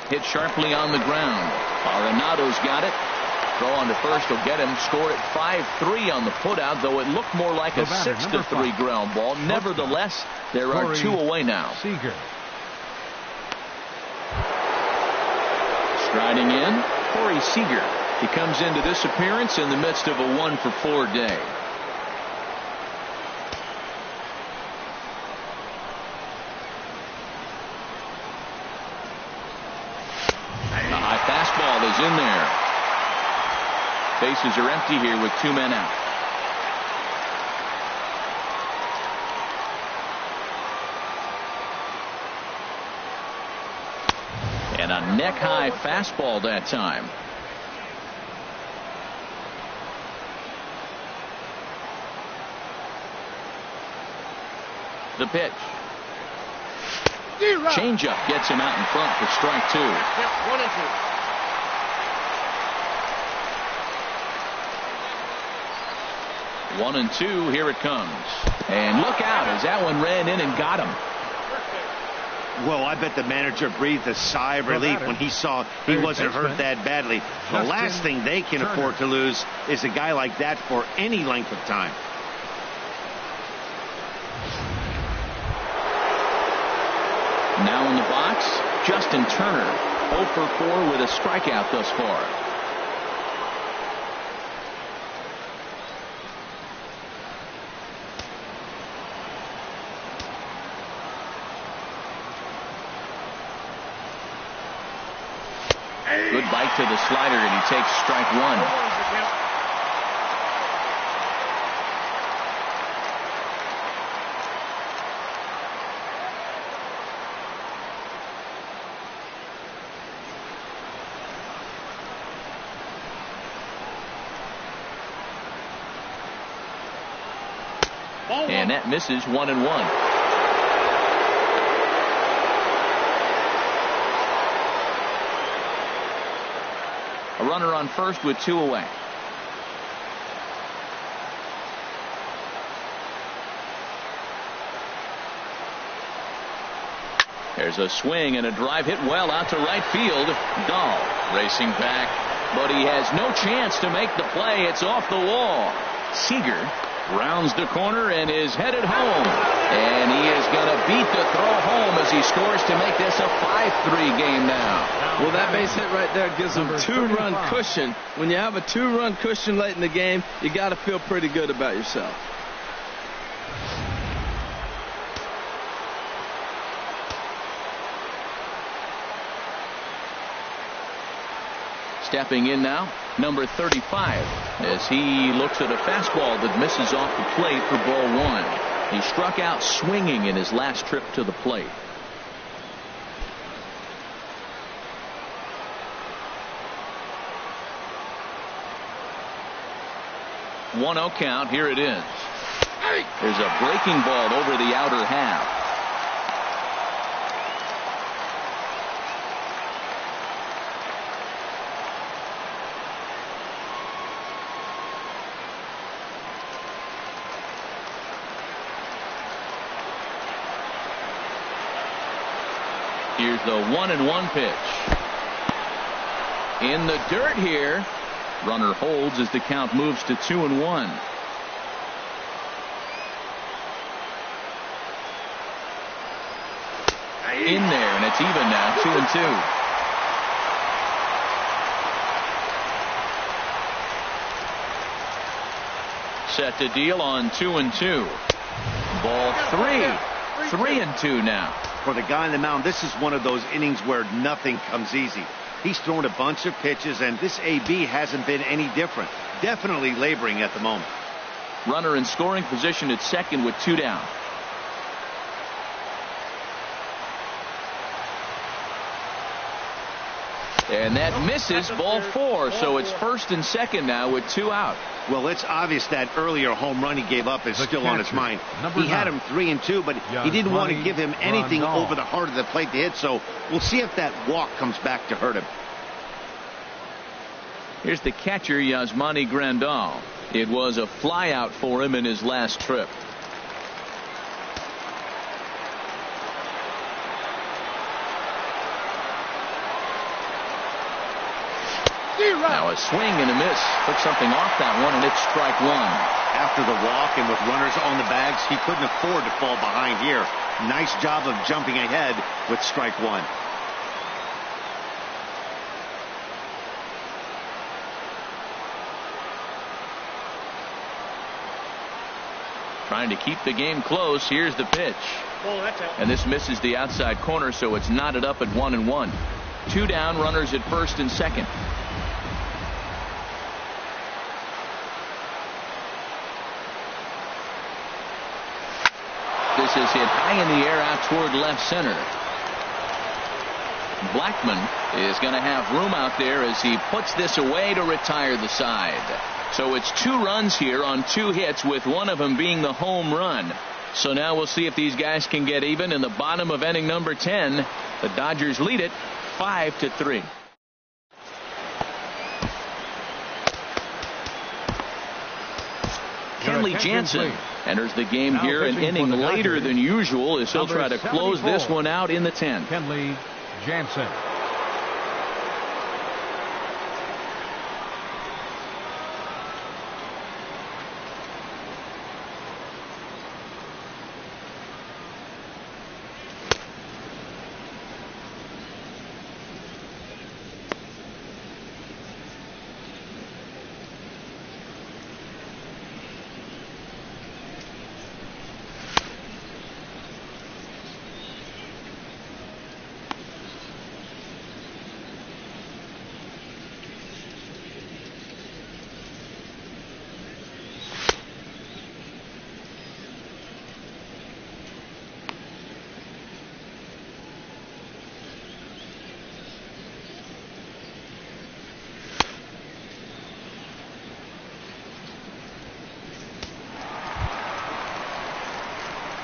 Hit sharply on the ground. Arenado's got it. Throw on to first will get him. Score at 5-3 on the putout, though it looked more like a 6-3 ground ball. Nevertheless, there are 2 away now. Seager. Striding in, Corey Seager. He comes into this appearance in the midst of a 1-for-4 day. A high fastball is in there. Bases are empty here with 2 men out. And a neck-high fastball that time. The pitch. Changeup gets him out in front for strike 2. Yep, 1-2. One and two, here it comes. And look out as that one ran in and got him. Well, I bet the manager breathed a sigh of relief when he saw he wasn't hurt that badly. The last thing they can afford to lose is a guy like that for any length of time. Now in the box, Justin Turner, 0 for 4 with a strikeout thus far. Good bite to the slider, and he takes strike 1. And that misses 1-1. A runner on first with 2 away. There's a swing and a drive hit well out to right field. Dahl racing back, but he has no chance to make the play. It's off the wall. Seager rounds the corner and is headed home. And he is going to beat the throw home as he scores to make this a 5-3 game now. Well, that base hit right there gives them 2-run cushion. When you have a 2-run cushion late in the game, you got to feel pretty good about yourself. Stepping in now, number 35, as he looks at a fastball that misses off the plate for ball 1. He struck out swinging in his last trip to the plate. One 0 count. Here it is. There's a breaking ball over the outer half. Here's the 1-1 pitch. In the dirt here. Runner holds as the count moves to 2-1. In there, and it's even now, 2-2. Set to deal on 2-2. Ball 3. 3-2 now. For the guy on the mound, this is one of those innings where nothing comes easy. He's thrown a bunch of pitches, and this AB hasn't been any different. Definitely laboring at the moment. Runner in scoring position at second with 2 down. And that misses, ball 4. So it's first and second now with 2 out. Well, it's obvious that earlier home run he gave up is still on his mind. He had him 3-2, but he didn't want to give him anything over the heart of the plate to hit. So we'll see if that walk comes back to hurt him. Here's the catcher, Yasmani Grandal. It was a fly out for him in his last trip. Now a swing and a miss. Took something off that one, and it's strike 1. After the walk and with runners on the bags, he couldn't afford to fall behind here. Nice job of jumping ahead with strike 1. Trying to keep the game close. Here's the pitch. And this misses the outside corner, so it's knotted up at 1-1. 2 down, runners at first and second. This is hit high in the air out toward left center. Blackman is going to have room out there as he puts this away to retire the side. So it's 2 runs here on 2 hits, with one of them being the home run. So now we'll see if these guys can get even in the bottom of inning number 10. The Dodgers lead it 5-3. Kenley Jansen enters the game here an inning later than usual, as he'll try to close this one out in the 10th. Kenley Jansen.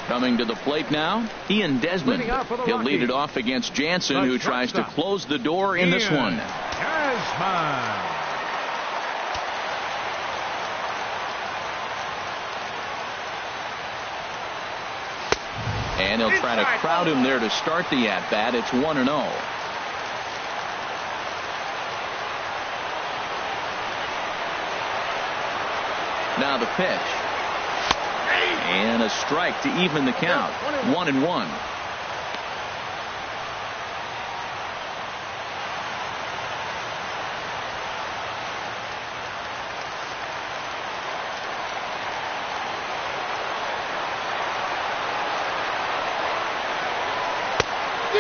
Coming to the plate now, Ian Desmond. He'll lead it off against Jansen, who tries to close the door in this one. And he'll try to crowd him there to start the at-bat. It's 1-0. Now the pitch. And a strike to even the count. 1-1.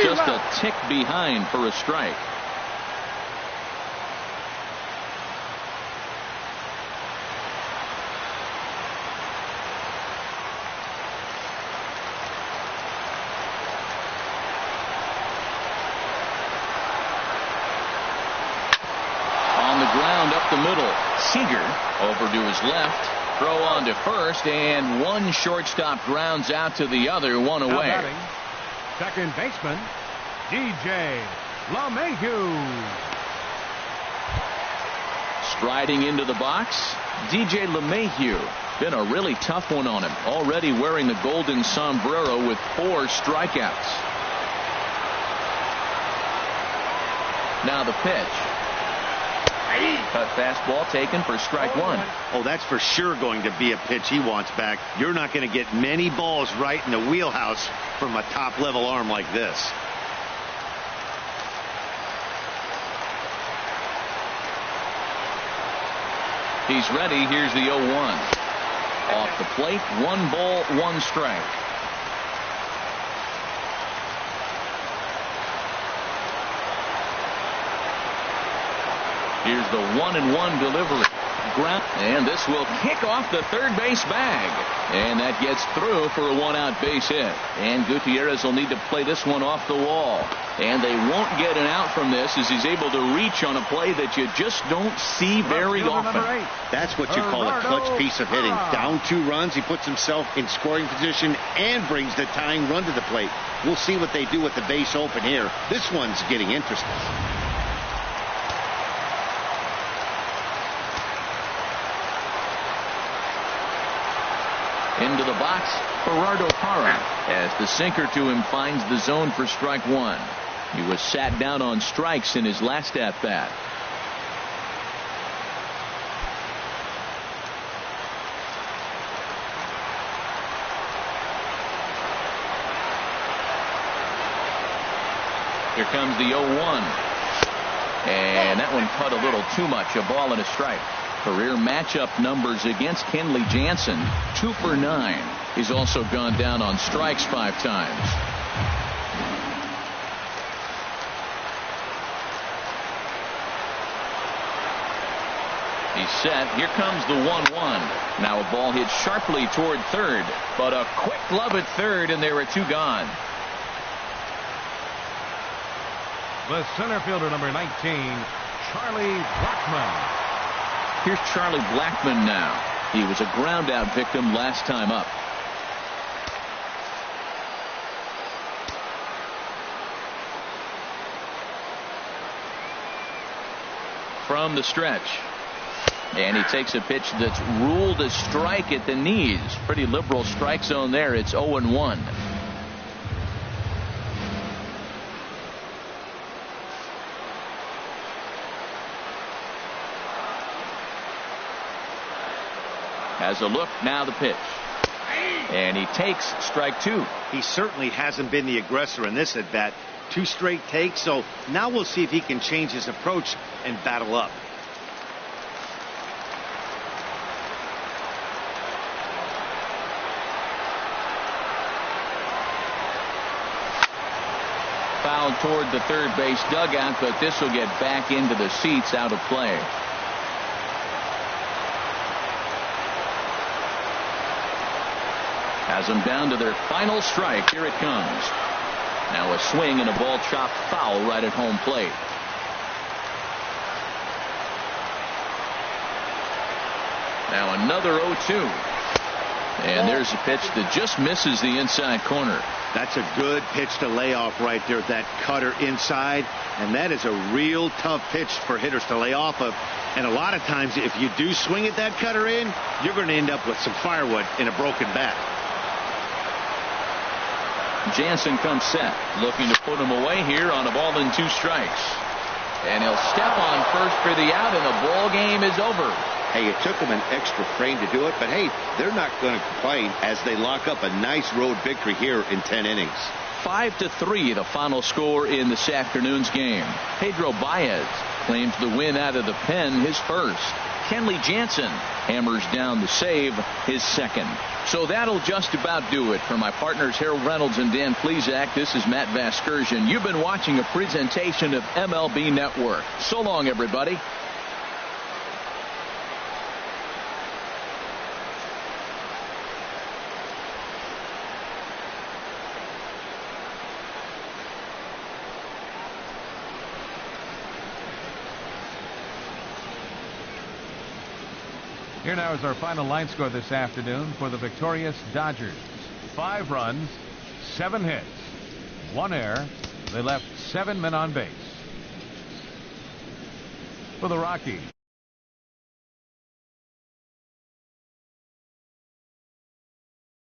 Just a tick behind for a strike. The middle. Seager over to his left. Throw on to first, and one shortstop grounds out to the other, one away. Batting, second baseman, DJ LeMahieu. Striding into the box, DJ LeMahieu. Been a really tough one on him. Already wearing the golden sombrero with 4 strikeouts. Now the pitch. Cut fastball taken for strike one. Oh, that's for sure going to be a pitch he wants back. You're not going to get many balls right in the wheelhouse from a top-level arm like this. He's ready. Here's the 0-1. Off the plate, 1 ball, 1 strike. Here's the 1-1 delivery. Ground, and this will kick off the third base bag. And that gets through for a 1-out base hit. And Gutierrez will need to play this one off the wall. And they won't get an out from this as he's able to reach on a play that you just don't see very often. That's what you call a clutch piece of hitting. Down 2 runs, he puts himself in scoring position and brings the tying run to the plate. We'll see what they do with the base open here. This one's getting interesting. Into the box, Gerardo Parra, as the sinker to him finds the zone for strike one. He was sat down on strikes in his last at-bat. Here comes the 0-1. And that one cut a little too much. A ball and a strike. Career matchup numbers against Kenley Jansen, 2 for 9. He's also gone down on strikes 5 times. He's set. Here comes the 1-1. Now a ball hit sharply toward third, but a quick glove at third, and there are 2 gone. The center fielder, number 19, Charlie Blackmon. Here's Charlie Blackmon now. He was a ground out victim last time up. From the stretch. And he takes a pitch that's ruled a strike at the knees. Pretty liberal strike zone there. It's 0-1. Has a look, now the pitch. And he takes strike 2. He certainly hasn't been the aggressor in this at bat. 2 straight takes, so now we'll see if he can change his approach and battle up. Foul toward the third base dugout, but this will get back into the seats, out of play. Has them down to their final strike. Here it comes. Now a swing and a ball chopped foul right at home plate. Now another 0-2. And there's a pitch that just misses the inside corner. That's a good pitch to lay off right there. That cutter inside. And that is a real tough pitch for hitters to lay off of. And a lot of times if you do swing at that cutter in, you're going to end up with some firewood in a broken bat. Jansen comes set, looking to put him away here on a ball and 2 strikes. And he'll step on first for the out, and the ball game is over. Hey, it took them an extra frame to do it, but hey, they're not going to complain as they lock up a nice road victory here in 10 innings. 5-3, the final score in this afternoon's game. Pedro Baez claims the win out of the pen, his first. Kenley Jansen hammers down the save, his second. So that'll just about do it. For my partners Harold Reynolds and Dan Plesac, this is Matt Vasgersian. You've been watching a presentation of MLB Network. So long, everybody. Here now is our final line score this afternoon for the victorious Dodgers. 5 runs, 7 hits, 1 error. They left 7 men on base. For the Rockies,